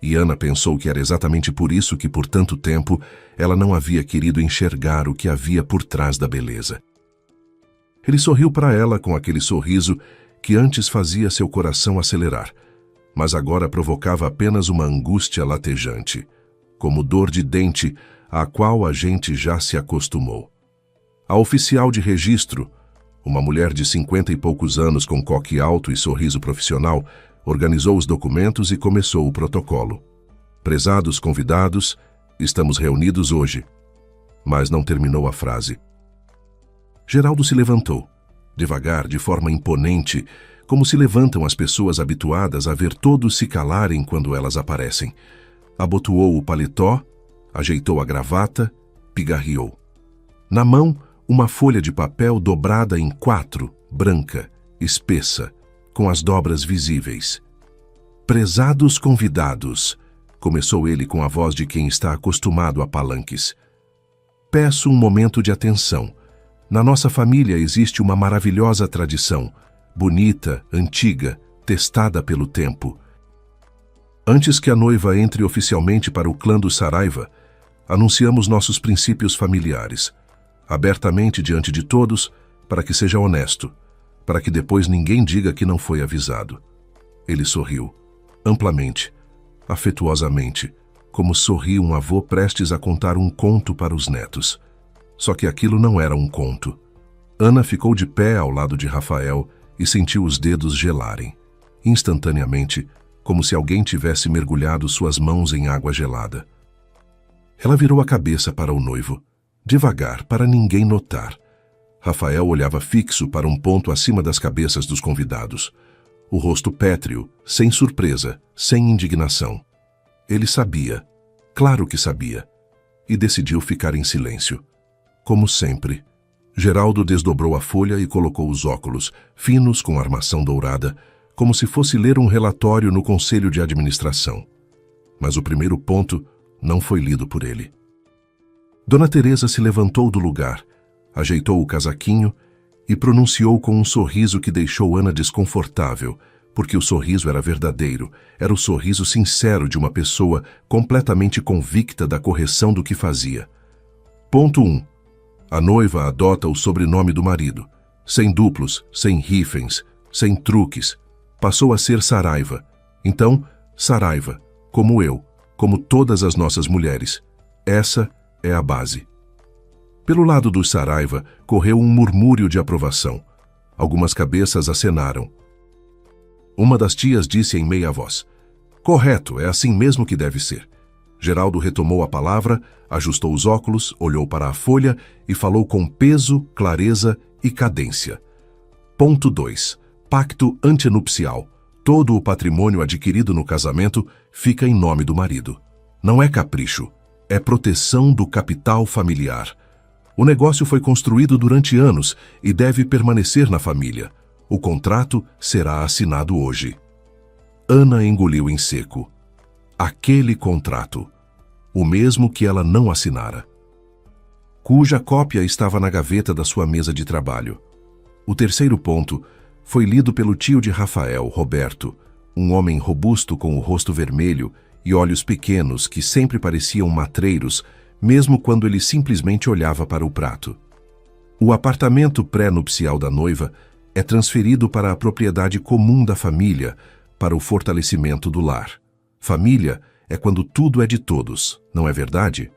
E Ana pensou que era exatamente por isso que, por tanto tempo, ela não havia querido enxergar o que havia por trás da beleza. Ele sorriu para ela com aquele sorriso que antes fazia seu coração acelerar, mas agora provocava apenas uma angústia latejante. Como dor de dente, à qual a gente já se acostumou. A oficial de registro, uma mulher de 50 e poucos anos com coque alto e sorriso profissional, organizou os documentos e começou o protocolo. Prezados convidados, estamos reunidos hoje. Mas não terminou a frase. Geraldo se levantou, devagar, de forma imponente, como se levantam as pessoas habituadas a ver todos se calarem quando elas aparecem. Abotoou o paletó, ajeitou a gravata, pigarreou. Na mão, uma folha de papel dobrada em 4, branca, espessa, com as dobras visíveis. Prezados convidados, começou ele com a voz de quem está acostumado a palanques. Peço um momento de atenção. Na nossa família existe uma maravilhosa tradição, bonita, antiga, testada pelo tempo. Antes que a noiva entre oficialmente para o clã do Saraiva, anunciamos nossos princípios familiares, abertamente diante de todos, para que seja honesto, para que depois ninguém diga que não foi avisado. Ele sorriu, amplamente, afetuosamente, como sorri um avô prestes a contar um conto para os netos. Só que aquilo não era um conto. Ana ficou de pé ao lado de Rafael e sentiu os dedos gelarem, instantaneamente, como se alguém tivesse mergulhado suas mãos em água gelada. Ela virou a cabeça para o noivo, devagar, para ninguém notar. Rafael olhava fixo para um ponto acima das cabeças dos convidados. O rosto pétreo, sem surpresa, sem indignação. Ele sabia, claro que sabia, e decidiu ficar em silêncio. Como sempre, Geraldo desdobrou a folha e colocou os óculos, finos com armação dourada, como se fosse ler um relatório no conselho de administração. Mas o primeiro ponto não foi lido por ele. Dona Teresa se levantou do lugar, ajeitou o casaquinho e pronunciou com um sorriso que deixou Ana desconfortável, porque o sorriso era verdadeiro, era o sorriso sincero de uma pessoa completamente convicta da correção do que fazia. Ponto 1. A noiva adota o sobrenome do marido, sem duplos, sem hífens, sem truques. Passou a ser Saraiva. Então, Saraiva, como eu, como todas as nossas mulheres. Essa é a base. Pelo lado dos Saraiva, correu um murmúrio de aprovação. Algumas cabeças acenaram. Uma das tias disse em meia voz: "Correto, é assim mesmo que deve ser." Geraldo retomou a palavra, ajustou os óculos, olhou para a folha e falou com peso, clareza e cadência. Ponto 2. Pacto antenupcial. Todo o patrimônio adquirido no casamento fica em nome do marido. Não é capricho, é proteção do capital familiar. O negócio foi construído durante anos e deve permanecer na família. O contrato será assinado hoje. Ana engoliu em seco. Aquele contrato. O mesmo que ela não assinara. Cuja cópia estava na gaveta da sua mesa de trabalho. O terceiro ponto foi lido pelo tio de Rafael, Roberto, um homem robusto com o rosto vermelho e olhos pequenos que sempre pareciam matreiros, mesmo quando ele simplesmente olhava para o prato. O apartamento pré-nupcial da noiva é transferido para a propriedade comum da família, para o fortalecimento do lar. Família é quando tudo é de todos, não é verdade?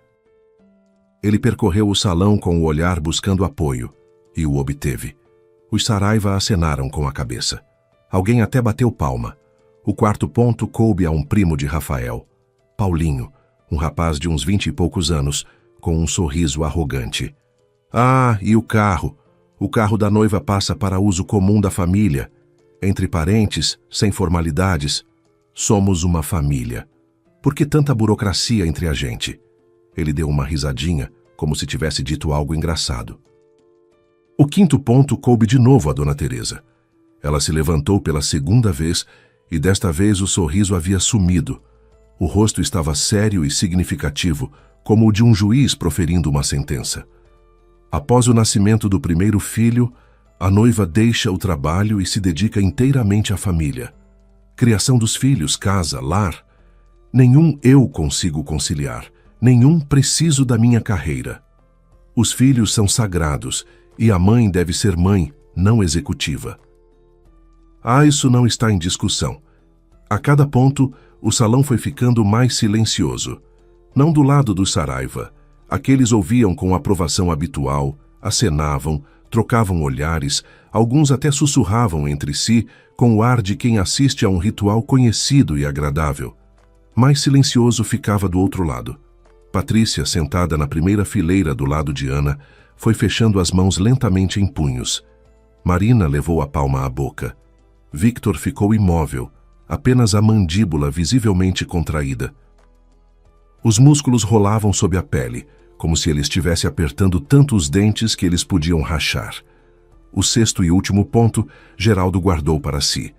Ele percorreu o salão com o olhar buscando apoio, e o obteve. Os Saraiva acenaram com a cabeça. Alguém até bateu palma. O quarto ponto coube a um primo de Rafael, Paulinho, um rapaz de uns 20 e poucos anos, com um sorriso arrogante. "Ah, e o carro? O carro da noiva passa para uso comum da família. Entre parentes, sem formalidades. Somos uma família. Por que tanta burocracia entre a gente?" Ele deu uma risadinha, como se tivesse dito algo engraçado. O quinto ponto coube de novo a Dona Teresa. Ela se levantou pela segunda vez e desta vez o sorriso havia sumido. O rosto estava sério e significativo, como o de um juiz proferindo uma sentença. Após o nascimento do primeiro filho, a noiva deixa o trabalho e se dedica inteiramente à família. Criação dos filhos, casa, lar. Nenhum eu consigo conciliar, nenhum preciso da minha carreira. Os filhos são sagrados e a mãe deve ser mãe, não executiva. Isso não está em discussão. A cada ponto, o salão foi ficando mais silencioso. Não do lado do Saraiva. Aqueles ouviam com aprovação habitual, acenavam, trocavam olhares, alguns até sussurravam entre si, com o ar de quem assiste a um ritual conhecido e agradável. Mais silencioso ficava do outro lado. Patrícia, sentada na primeira fileira do lado de Ana, foi fechando as mãos lentamente em punhos. Marina levou a palma à boca. Victor ficou imóvel, apenas a mandíbula visivelmente contraída. Os músculos rolavam sob a pele, como se ele estivesse apertando tanto os dentes que eles podiam rachar. O sexto e último ponto, Geraldo guardou para si.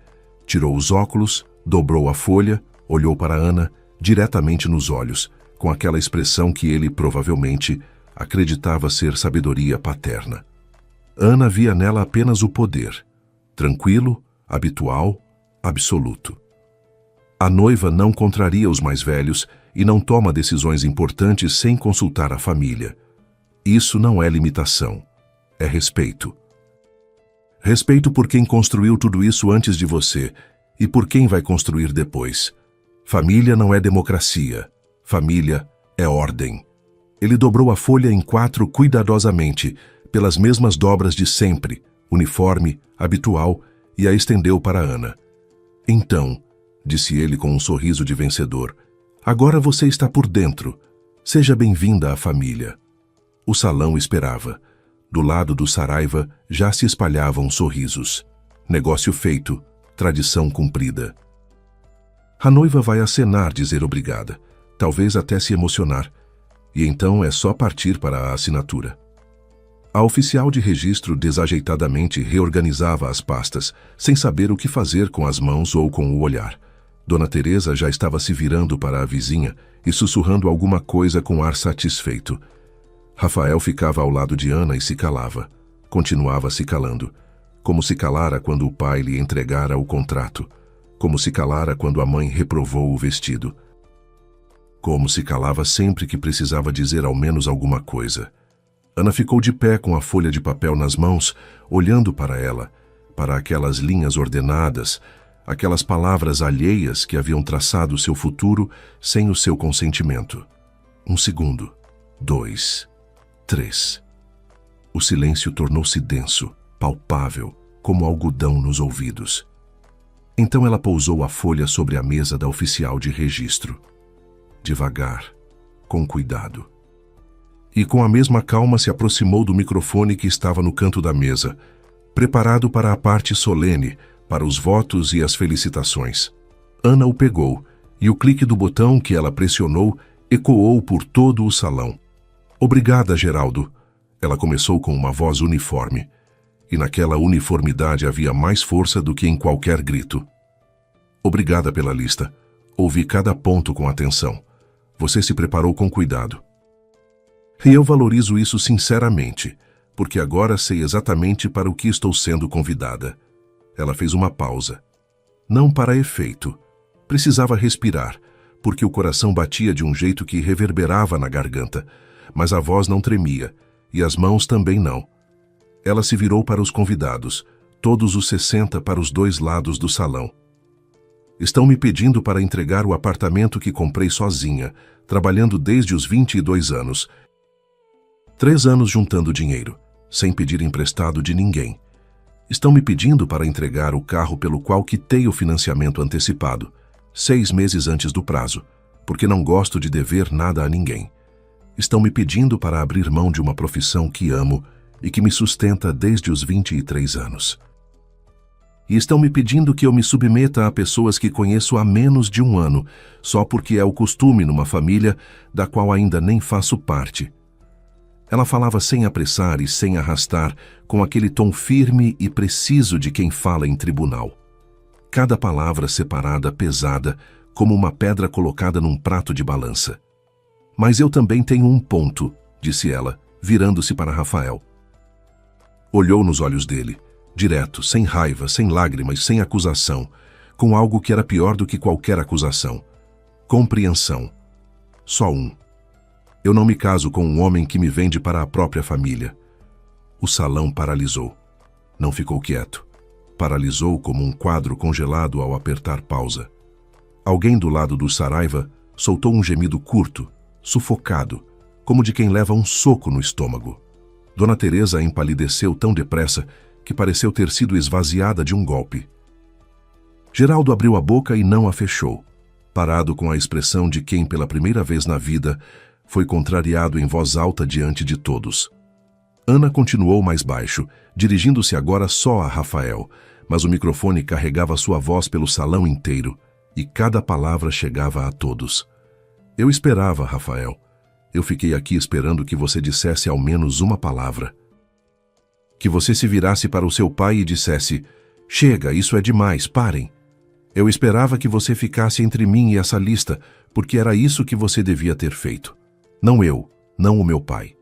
Tirou os óculos, dobrou a folha, olhou para Ana, diretamente nos olhos, com aquela expressão que ele, provavelmente, acreditava ser sabedoria paterna. Ana via nela apenas o poder, tranquilo, habitual, absoluto. A noiva não contraria os mais velhos e não toma decisões importantes sem consultar a família. Isso não é limitação, é respeito. Respeito por quem construiu tudo isso antes de você e por quem vai construir depois. Família não é democracia, família é ordem. Ele dobrou a folha em 4 cuidadosamente, pelas mesmas dobras de sempre, uniforme, habitual, e a estendeu para Ana. Então, disse ele com um sorriso de vencedor, agora você está por dentro. Seja bem-vinda à família. O salão esperava. Do lado do Saraiva já se espalhavam sorrisos. Negócio feito, tradição cumprida. A noiva vai acenar, dizer obrigada, talvez até se emocionar, e então é só partir para a assinatura. A oficial de registro desajeitadamente reorganizava as pastas, sem saber o que fazer com as mãos ou com o olhar. Dona Teresa já estava se virando para a vizinha e sussurrando alguma coisa com ar satisfeito. Rafael ficava ao lado de Ana e se calava. Continuava se calando, como se calara quando o pai lhe entregara o contrato, como se calara quando a mãe reprovou o vestido. Como se calava sempre que precisava dizer ao menos alguma coisa. Ana ficou de pé com a folha de papel nas mãos, olhando para ela, para aquelas linhas ordenadas, aquelas palavras alheias que haviam traçado seu futuro sem o seu consentimento. 1 segundo, 2, 3. O silêncio tornou-se denso, palpável, como algodão nos ouvidos. Então ela pousou a folha sobre a mesa da oficial de registro. Devagar, com cuidado. E com a mesma calma se aproximou do microfone que estava no canto da mesa, preparado para a parte solene, para os votos e as felicitações. Ana o pegou, e o clique do botão que ela pressionou ecoou por todo o salão. Obrigada, Geraldo. Ela começou com uma voz uniforme, e naquela uniformidade havia mais força do que em qualquer grito. Obrigada pela lista. Ouvi cada ponto com atenção. Você se preparou com cuidado. E eu valorizo isso sinceramente, porque agora sei exatamente para o que estou sendo convidada. Ela fez uma pausa. Não para efeito. Precisava respirar, porque o coração batia de um jeito que reverberava na garganta, mas a voz não tremia, e as mãos também não. Ela se virou para os convidados, todos os 60 para os 2 lados do salão. Estão me pedindo para entregar o apartamento que comprei sozinha, trabalhando desde os 22 anos. 3 anos juntando dinheiro, sem pedir emprestado de ninguém. Estão me pedindo para entregar o carro pelo qual quitei o financiamento antecipado, 6 meses antes do prazo, porque não gosto de dever nada a ninguém. Estão me pedindo para abrir mão de uma profissão que amo e que me sustenta desde os 23 anos. E estão me pedindo que eu me submeta a pessoas que conheço há menos de 1 ano, só porque é o costume numa família da qual ainda nem faço parte. Ela falava sem apressar e sem arrastar, com aquele tom firme e preciso de quem fala em tribunal. Cada palavra separada pesada, como uma pedra colocada num prato de balança. Mas eu também tenho um ponto, disse ela, virando-se para Rafael. Olhou nos olhos dele, direto, sem raiva, sem lágrimas, sem acusação, com algo que era pior do que qualquer acusação. Compreensão. Só um. Eu não me caso com um homem que me vende para a própria família. O salão paralisou. Não ficou quieto. Paralisou como um quadro congelado ao apertar pausa. Alguém do lado do Saraiva soltou um gemido curto, sufocado, como de quem leva um soco no estômago. Dona Teresa empalideceu tão depressa que pareceu ter sido esvaziada de um golpe. Geraldo abriu a boca e não a fechou, parado com a expressão de quem, pela primeira vez na vida, foi contrariado em voz alta diante de todos. Ana continuou mais baixo, dirigindo-se agora só a Rafael, mas o microfone carregava sua voz pelo salão inteiro, e cada palavra chegava a todos. Eu esperava, Rafael. Eu fiquei aqui esperando que você dissesse ao menos uma palavra. Que você se virasse para o seu pai e dissesse: chega, isso é demais, parem. Eu esperava que você ficasse entre mim e essa lista, porque era isso que você devia ter feito. Não eu, não o meu pai.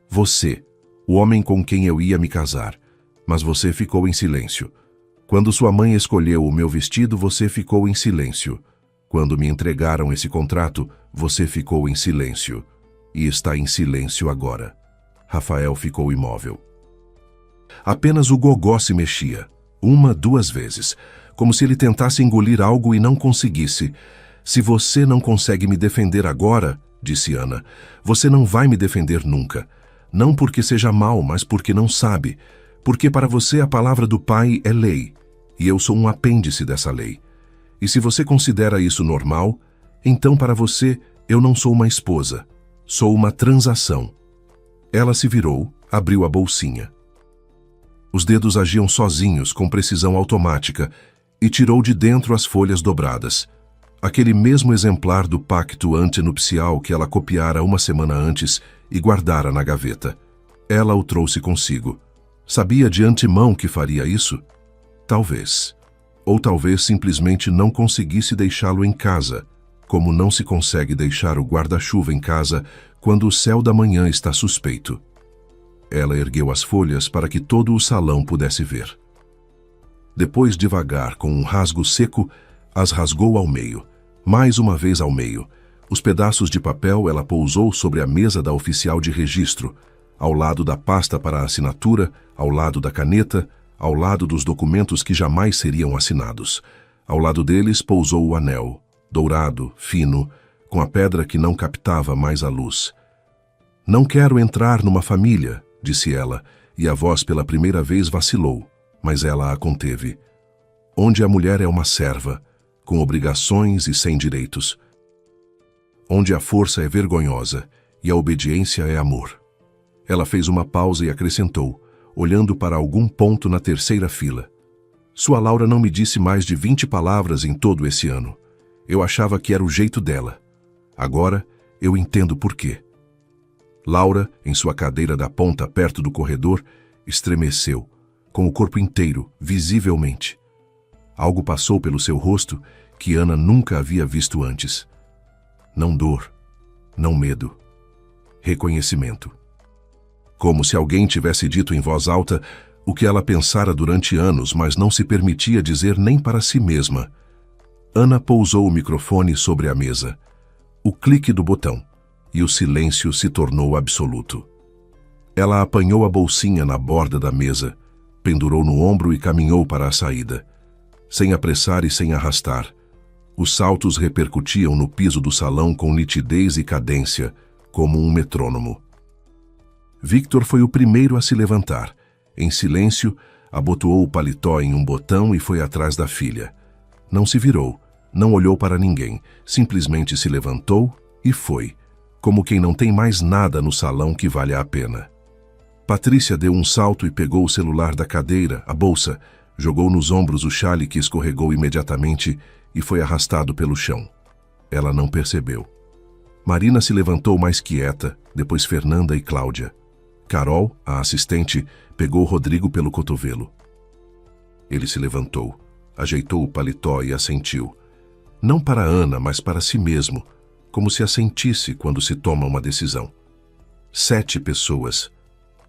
Você, o homem com quem eu ia me casar. Mas você ficou em silêncio. Quando sua mãe escolheu o meu vestido, você ficou em silêncio. Quando me entregaram esse contrato, você ficou em silêncio. E está em silêncio agora. Rafael ficou imóvel. Apenas o gogó se mexia, 1, 2 vezes, como se ele tentasse engolir algo e não conseguisse. Se você não consegue me defender agora, disse Ana, você não vai me defender nunca. Não porque seja mau, mas porque não sabe. Porque para você a palavra do pai é lei, e eu sou um apêndice dessa lei. E se você considera isso normal, então para você eu não sou uma esposa, sou uma transação. Ela se virou, abriu a bolsinha. Os dedos agiam sozinhos, com precisão automática, e tirou de dentro as folhas dobradas. Aquele mesmo exemplar do pacto antenupcial que ela copiara 1 semana antes e guardara na gaveta. Ela o trouxe consigo. Sabia de antemão que faria isso? Talvez. Ou talvez simplesmente não conseguisse deixá-lo em casa, como não se consegue deixar o guarda-chuva em casa quando o céu da manhã está suspeito. Ela ergueu as folhas para que todo o salão pudesse ver. Depois, devagar, com um rasgo seco, as rasgou ao meio. Mais uma vez ao meio. Os pedaços de papel ela pousou sobre a mesa da oficial de registro, ao lado da pasta para a assinatura, ao lado da caneta, ao lado dos documentos que jamais seriam assinados. Ao lado deles pousou o anel, dourado, fino, com a pedra que não captava mais a luz. Não quero entrar numa família, disse ela, e a voz pela primeira vez vacilou, mas ela a conteve. Onde a mulher é uma serva, com obrigações e sem direitos. Onde a força é vergonhosa e a obediência é amor. Ela fez uma pausa e acrescentou, olhando para algum ponto na terceira fila. Sua Laura não me disse mais de 20 palavras em todo esse ano. Eu achava que era o jeito dela. Agora eu entendo por quê. Laura, em sua cadeira da ponta perto do corredor, estremeceu, com o corpo inteiro, visivelmente. Algo passou pelo seu rosto que Ana nunca havia visto antes. Não dor, não medo. Reconhecimento. Como se alguém tivesse dito em voz alta o que ela pensara durante anos, mas não se permitia dizer nem para si mesma. Ana pousou o microfone sobre a mesa. O clique do botão, e o silêncio se tornou absoluto. Ela apanhou a bolsinha na borda da mesa, pendurou no ombro e caminhou para a saída. Sem apressar e sem arrastar. Os saltos repercutiam no piso do salão com nitidez e cadência, como um metrônomo. Victor foi o primeiro a se levantar. Em silêncio, abotoou o paletó em um botão e foi atrás da filha. Não se virou, não olhou para ninguém, simplesmente se levantou e foi, como quem não tem mais nada no salão que valha a pena. Patrícia deu um salto e pegou o celular da cadeira, a bolsa, jogou nos ombros o xale que escorregou imediatamente e foi arrastado pelo chão. Ela não percebeu. Marina se levantou mais quieta, depois Fernanda e Cláudia. Carol, a assistente, pegou Rodrigo pelo cotovelo. Ele se levantou, ajeitou o paletó e assentiu. Não para Ana, mas para si mesmo, como se assentisse quando se toma uma decisão. 7 pessoas,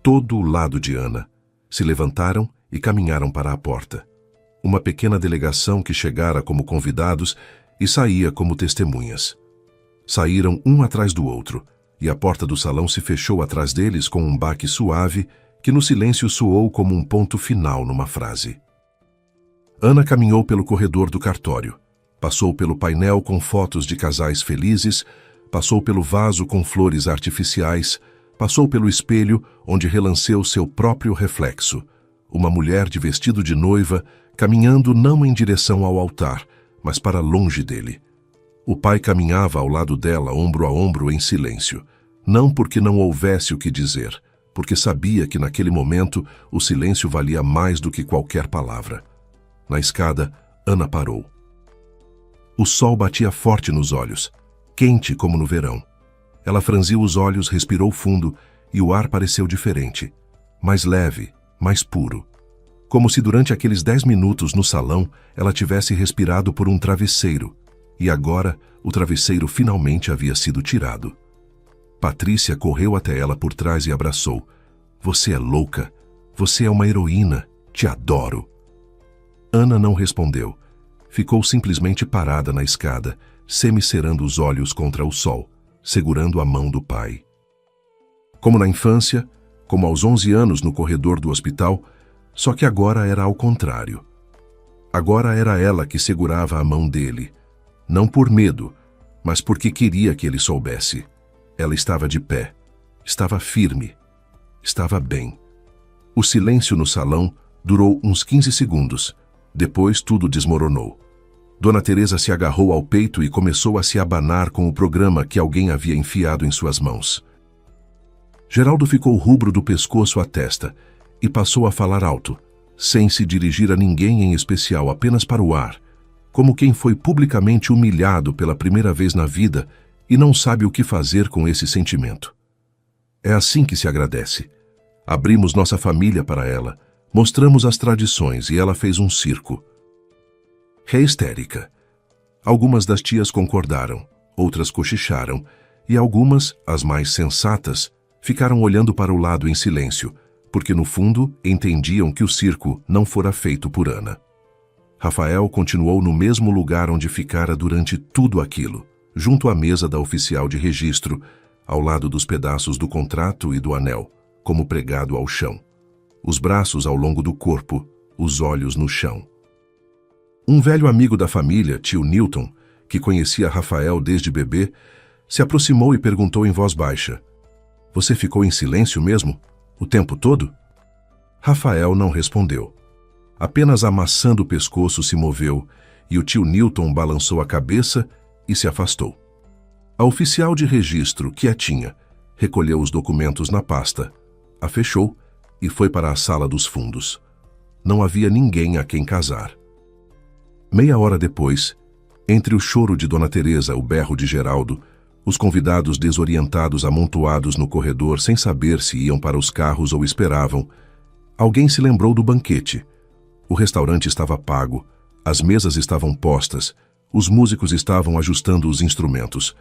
todo o lado de Ana, se levantaram e caminharam para a porta. Uma pequena delegação que chegara como convidados e saía como testemunhas. Saíram um atrás do outro, e a porta do salão se fechou atrás deles com um baque suave que no silêncio soou como um ponto final numa frase. Ana caminhou pelo corredor do cartório, passou pelo painel com fotos de casais felizes, Passou pelo vaso com flores artificiais, passou pelo espelho onde relanceu seu próprio reflexo. Uma mulher de vestido de noiva, caminhando não em direção ao altar, mas para longe dele. O pai caminhava ao lado dela, ombro a ombro, em silêncio. Não porque não houvesse o que dizer, porque sabia que naquele momento o silêncio valia mais do que qualquer palavra. Na escada, Ana parou. O sol batia forte nos olhos, quente como no verão. Ela franziu os olhos, respirou fundo e o ar pareceu diferente, mais leve, mais puro. Como se durante aqueles 10 minutos no salão ela tivesse respirado por um travesseiro, e agora o travesseiro finalmente havia sido tirado. Patrícia correu até ela por trás e abraçou. Você é louca. Você é uma heroína. Te adoro. Ana não respondeu. Ficou simplesmente parada na escada, semicerrando os olhos contra o sol, segurando a mão do pai. Como na infância, como aos 11 anos no corredor do hospital, só que agora era ao contrário. Agora era ela que segurava a mão dele, não por medo, mas porque queria que ele soubesse. Ela estava de pé, estava firme, estava bem. O silêncio no salão durou uns 15 segundos. Depois tudo desmoronou. Dona Teresa se agarrou ao peito e começou a se abanar com o programa que alguém havia enfiado em suas mãos. Geraldo ficou rubro do pescoço à testa e passou a falar alto, sem se dirigir a ninguém em especial, apenas para o ar, como quem foi publicamente humilhado pela primeira vez na vida e não sabe o que fazer com esse sentimento. É assim que se agradece. Abrimos nossa família para ela, mostramos as tradições e ela fez um circo. É histérica. Algumas das tias concordaram, outras cochicharam, e algumas, as mais sensatas, ficaram olhando para o lado em silêncio, porque no fundo entendiam que o circo não fora feito por Ana. Rafael continuou no mesmo lugar onde ficara durante tudo aquilo, junto à mesa da oficial de registro, ao lado dos pedaços do contrato e do anel, como pregado ao chão. Os braços ao longo do corpo, os olhos no chão. Um velho amigo da família, tio Newton, que conhecia Rafael desde bebê, se aproximou e perguntou em voz baixa: "Você ficou em silêncio mesmo? O tempo todo?" Rafael não respondeu. Apenas a maçã do pescoço se moveu e o tio Newton balançou a cabeça e se afastou. A oficial de registro, quietinha, recolheu os documentos na pasta, a fechou e foi para a sala dos fundos. Não havia ninguém a quem casar. Meia hora depois, entre o choro de Dona Teresa, o berro de Geraldo, os convidados desorientados amontoados no corredor sem saber se iam para os carros ou esperavam, alguém se lembrou do banquete. O restaurante estava pago, as mesas estavam postas, os músicos estavam ajustando os instrumentos.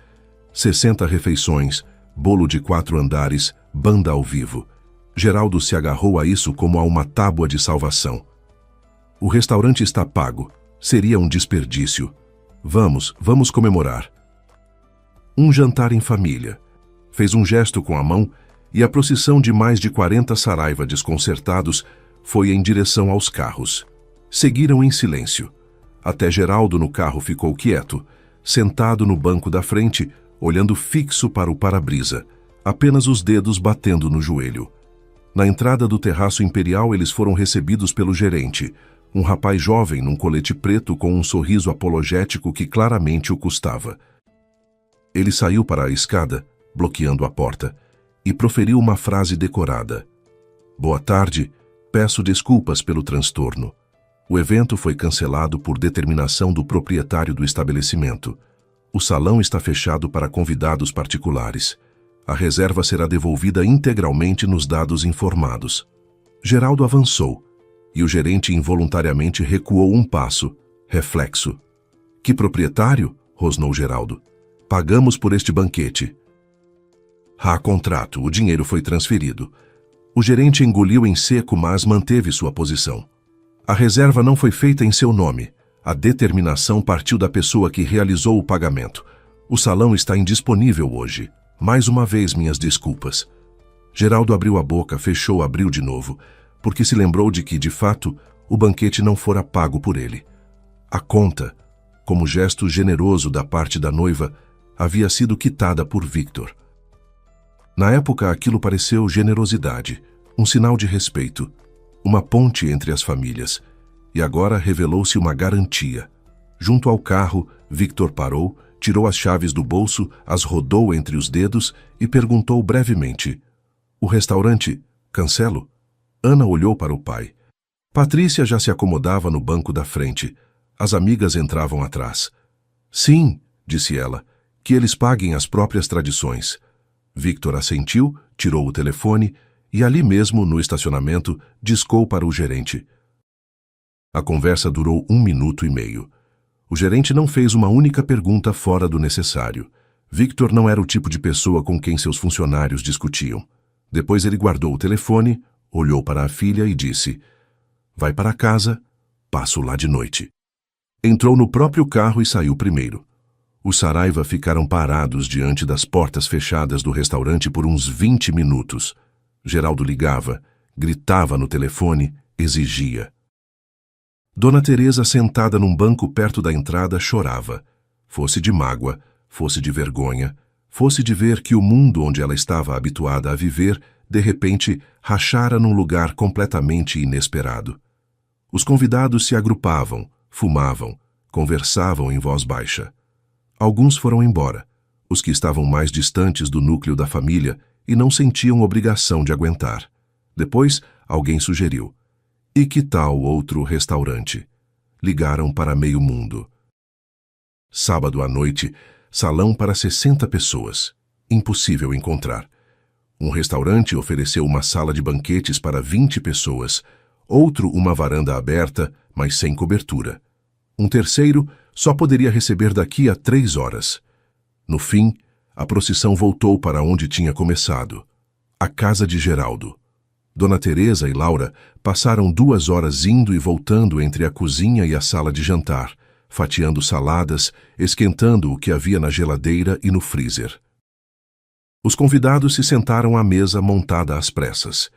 60 refeições, bolo de 4 andares, banda ao vivo. Geraldo se agarrou a isso como a uma tábua de salvação. O restaurante está pago. Seria um desperdício. Vamos comemorar. Um jantar em família. Fez um gesto com a mão e a procissão de mais de 40 Saraiva desconcertados foi em direção aos carros. Seguiram em silêncio. Até Geraldo no carro ficou quieto, sentado no banco da frente, olhando fixo para o para-brisa, apenas os dedos batendo no joelho. Na entrada do terraço imperial eles foram recebidos pelo gerente, um rapaz jovem num colete preto com um sorriso apologético que claramente o custava. Ele saiu para a escada, bloqueando a porta, e proferiu uma frase decorada. "Boa tarde, peço desculpas pelo transtorno. O evento foi cancelado por determinação do proprietário do estabelecimento. O salão está fechado para convidados particulares. A reserva será devolvida integralmente nos dados informados." Geraldo avançou, e o gerente involuntariamente recuou um passo, reflexo. "Que proprietário?" rosnou Geraldo. "Pagamos por este banquete." "Há contrato, o dinheiro foi transferido." O gerente engoliu em seco, mas manteve sua posição. "A reserva não foi feita em seu nome. A determinação partiu da pessoa que realizou o pagamento. O salão está indisponível hoje. Mais uma vez, minhas desculpas." Geraldo abriu a boca, fechou, abriu de novo, porque se lembrou de que, de fato, o banquete não fora pago por ele. A conta, como gesto generoso da parte da noiva, havia sido quitada por Victor. Na época, aquilo pareceu generosidade, um sinal de respeito, uma ponte entre as famílias, e agora revelou-se uma garantia. Junto ao carro, Victor parou, tirou as chaves do bolso, as rodou entre os dedos e perguntou brevemente: "O restaurante, cancelo?" Ana olhou para o pai. Patrícia já se acomodava no banco da frente. As amigas entravam atrás. "Sim", disse ela, "que eles paguem as próprias tradições." Victor assentiu, tirou o telefone e ali mesmo, no estacionamento, discou para o gerente. A conversa durou 1 minuto e meio. O gerente não fez uma única pergunta fora do necessário. Victor não era o tipo de pessoa com quem seus funcionários discutiam. Depois ele guardou o telefone, olhou para a filha e disse: "Vai para casa, passo lá de noite." Entrou no próprio carro e saiu primeiro. Os Saraiva ficaram parados diante das portas fechadas do restaurante por uns 20 minutos. Geraldo ligava, gritava no telefone, exigia. Dona Teresa, sentada num banco perto da entrada, chorava. Fosse de mágoa, fosse de vergonha, fosse de ver que o mundo onde ela estava habituada a viver, de repente, rachara num lugar completamente inesperado. Os convidados se agrupavam, fumavam, conversavam em voz baixa. Alguns foram embora, os que estavam mais distantes do núcleo da família e não sentiam obrigação de aguentar. Depois, alguém sugeriu: "E que tal outro restaurante?" Ligaram para meio mundo. Sábado à noite, salão para 60 pessoas. Impossível encontrar. Um restaurante ofereceu uma sala de banquetes para 20 pessoas, outro uma varanda aberta, mas sem cobertura. Um terceiro só poderia receber daqui a 3 horas. No fim, a procissão voltou para onde tinha começado, a casa de Geraldo. Dona Teresa e Laura passaram 2 horas indo e voltando entre a cozinha e a sala de jantar, fatiando saladas, esquentando o que havia na geladeira e no freezer. Os convidados se sentaram à mesa montada às pressas.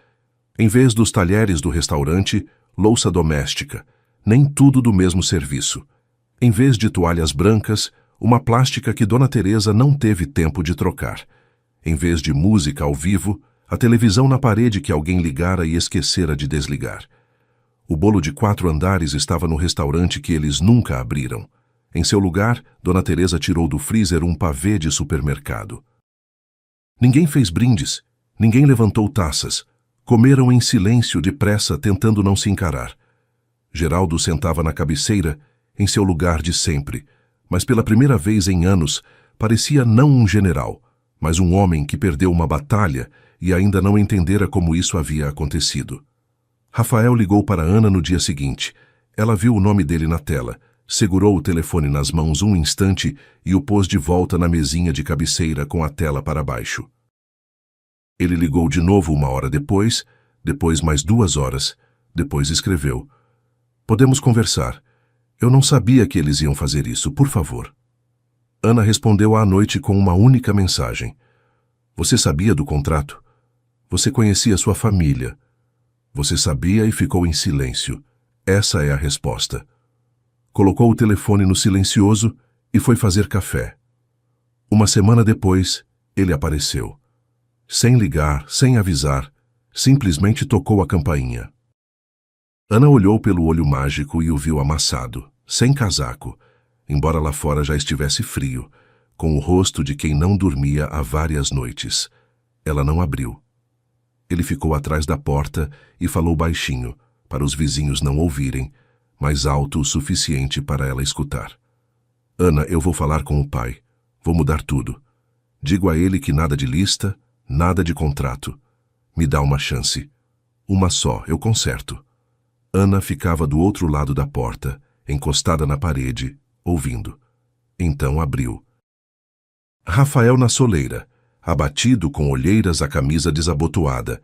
Em vez dos talheres do restaurante, louça doméstica, nem tudo do mesmo serviço. Em vez de toalhas brancas, uma plástica que Dona Teresa não teve tempo de trocar. Em vez de música ao vivo, a televisão na parede que alguém ligara e esquecera de desligar. O bolo de 4 andares estava no restaurante que eles nunca abriram. Em seu lugar, Dona Teresa tirou do freezer um pavê de supermercado. Ninguém fez brindes, ninguém levantou taças. Comeram em silêncio, depressa, tentando não se encarar. Geraldo sentava na cabeceira, em seu lugar de sempre, mas pela primeira vez em anos, parecia não um general, mas um homem que perdeu uma batalha e ainda não entendera como isso havia acontecido. Rafael ligou para Ana no dia seguinte. Ela viu o nome dele na tela, segurou o telefone nas mãos um instante e o pôs de volta na mesinha de cabeceira com a tela para baixo. Ele ligou de novo 1 hora depois mais 2 horas, depois escreveu: "Podemos conversar. Eu não sabia que eles iam fazer isso, por favor." Ana respondeu à noite com uma única mensagem: "Você sabia do contrato? Você conhecia sua família. Você sabia e ficou em silêncio. Essa é a resposta." Colocou o telefone no silencioso e foi fazer café. 1 semana depois, ele apareceu. Sem ligar, sem avisar, simplesmente tocou a campainha. Ana olhou pelo olho mágico e o viu amassado, sem casaco, embora lá fora já estivesse frio, com o rosto de quem não dormia há várias noites. Ela não abriu. Ele ficou atrás da porta e falou baixinho, para os vizinhos não ouvirem, mas alto o suficiente para ela escutar. "Ana, eu vou falar com o pai. Vou mudar tudo. Digo a ele que nada de lista, nada de contrato. Me dá uma chance. Uma só, eu conserto." Ana ficava do outro lado da porta, encostada na parede, ouvindo. Então abriu. Rafael na soleira, abatido, com olheiras, a camisa desabotoada.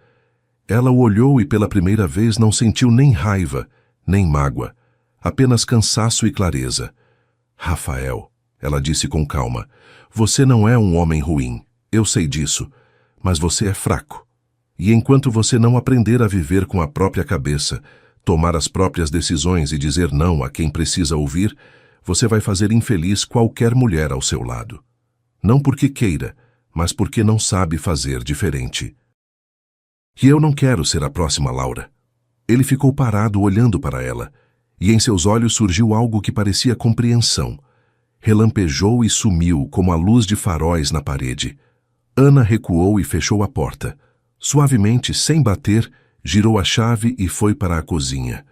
Ela o olhou e pela primeira vez não sentiu nem raiva, nem mágoa, apenas cansaço e clareza. "Rafael", ela disse com calma, "você não é um homem ruim, eu sei disso, mas você é fraco. E enquanto você não aprender a viver com a própria cabeça, tomar as próprias decisões e dizer não a quem precisa ouvir, você vai fazer infeliz qualquer mulher ao seu lado. Não porque queira, mas porque não sabe fazer diferente. E eu não quero ser a próxima Laura. Ele ficou parado olhando para ela, e em seus olhos surgiu algo que parecia compreensão. Relampejou e sumiu como a luz de faróis na parede. Ana recuou e fechou a porta. Suavemente, sem bater, girou a chave e foi para a cozinha.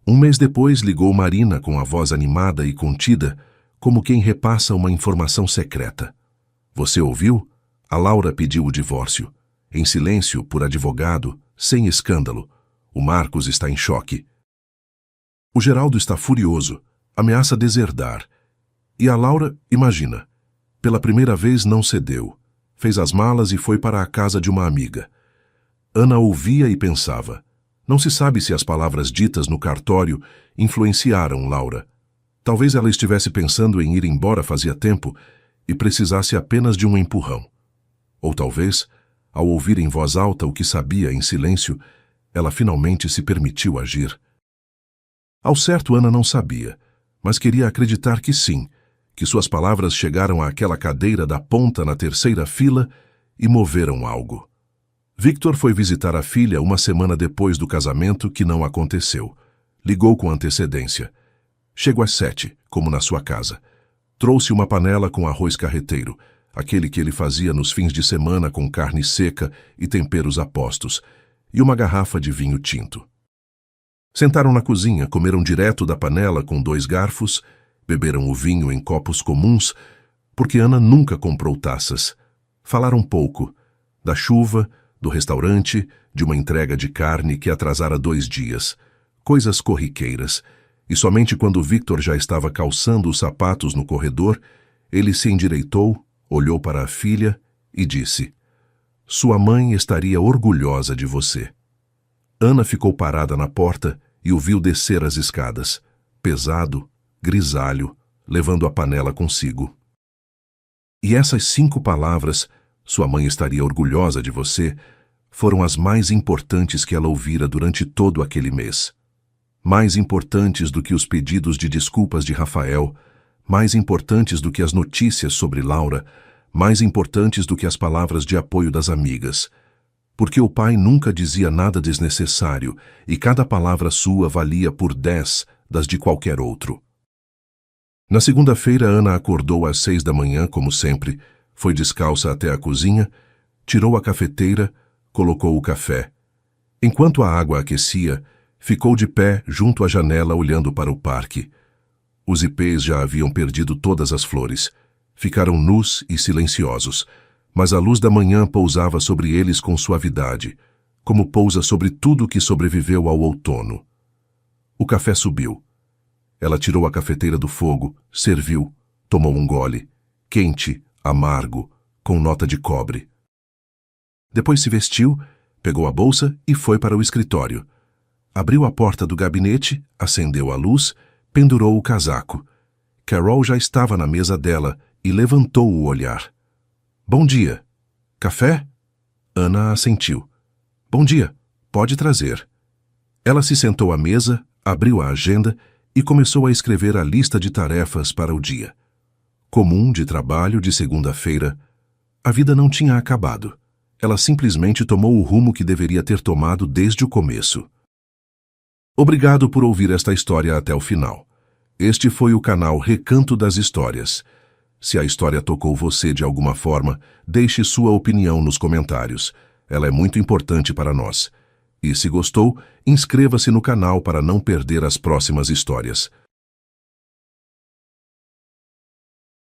Um mês depois, ligou Marina com a voz animada e contida, como quem repassa uma informação secreta. Você ouviu? A Laura pediu o divórcio. Em silêncio, por advogado, sem escândalo. O Marcos está em choque. O Geraldo está furioso, ameaça deserdar. E a Laura, imagina, pela primeira vez não cedeu. Fez as malas e foi para a casa de uma amiga. Ana ouvia e pensava. Não se sabe se as palavras ditas no cartório influenciaram Laura. Talvez ela estivesse pensando em ir embora fazia tempo e precisasse apenas de um empurrão. Ou talvez, ao ouvir em voz alta o que sabia em silêncio, ela finalmente se permitiu agir. Ao certo, Ana não sabia, mas queria acreditar que sim, que suas palavras chegaram àquela cadeira da ponta na terceira fila e moveram algo. Victor foi visitar a filha uma semana depois do casamento, que não aconteceu. Ligou com antecedência. Chego às 7, como na sua casa. Trouxe uma panela com arroz carreteiro, aquele que ele fazia nos fins de semana com carne seca e temperos apostos, e uma garrafa de vinho tinto. Sentaram na cozinha, comeram direto da panela com 2 garfos, beberam o vinho em copos comuns, porque Ana nunca comprou taças. Falaram pouco, da chuva, do restaurante, de uma entrega de carne que atrasara 2 dias, coisas corriqueiras, e somente quando Victor já estava calçando os sapatos no corredor, ele se endireitou, olhou para a filha e disse: "Sua mãe estaria orgulhosa de você." Ana ficou parada na porta e o viu descer as escadas, pesado, grisalho, levando a panela consigo. E essas 5 palavras, "Sua mãe estaria orgulhosa de você", foram as mais importantes que ela ouvira durante todo aquele mês. Mais importantes do que os pedidos de desculpas de Rafael, mais importantes do que as notícias sobre Laura, mais importantes do que as palavras de apoio das amigas. Porque o pai nunca dizia nada desnecessário e cada palavra sua valia por 10 das de qualquer outro. Na segunda-feira, Ana acordou às 6 da manhã, como sempre, foi descalça até a cozinha, tirou a cafeteira, colocou o café. Enquanto a água aquecia, ficou de pé junto à janela olhando para o parque. Os ipês já haviam perdido todas as flores. Ficaram nus e silenciosos, mas a luz da manhã pousava sobre eles com suavidade, como pousa sobre tudo que sobreviveu ao outono. O café subiu. Ela tirou a cafeteira do fogo, serviu, tomou um gole, quente, amargo, com nota de cobre. Depois se vestiu, pegou a bolsa e foi para o escritório. Abriu a porta do gabinete, acendeu a luz, pendurou o casaco. Carol já estava na mesa dela e levantou o olhar. "Bom dia. Café?" Ana assentiu. "Bom dia. Pode trazer." Ela se sentou à mesa, abriu a agenda e começou a escrever a lista de tarefas para o dia. Comum de trabalho de segunda-feira. A vida não tinha acabado. Ela simplesmente tomou o rumo que deveria ter tomado desde o começo. Obrigado por ouvir esta história até o final. Este foi o canal Recanto das Histórias. Se a história tocou você de alguma forma, deixe sua opinião nos comentários. Ela é muito importante para nós. E se gostou, inscreva-se no canal para não perder as próximas histórias.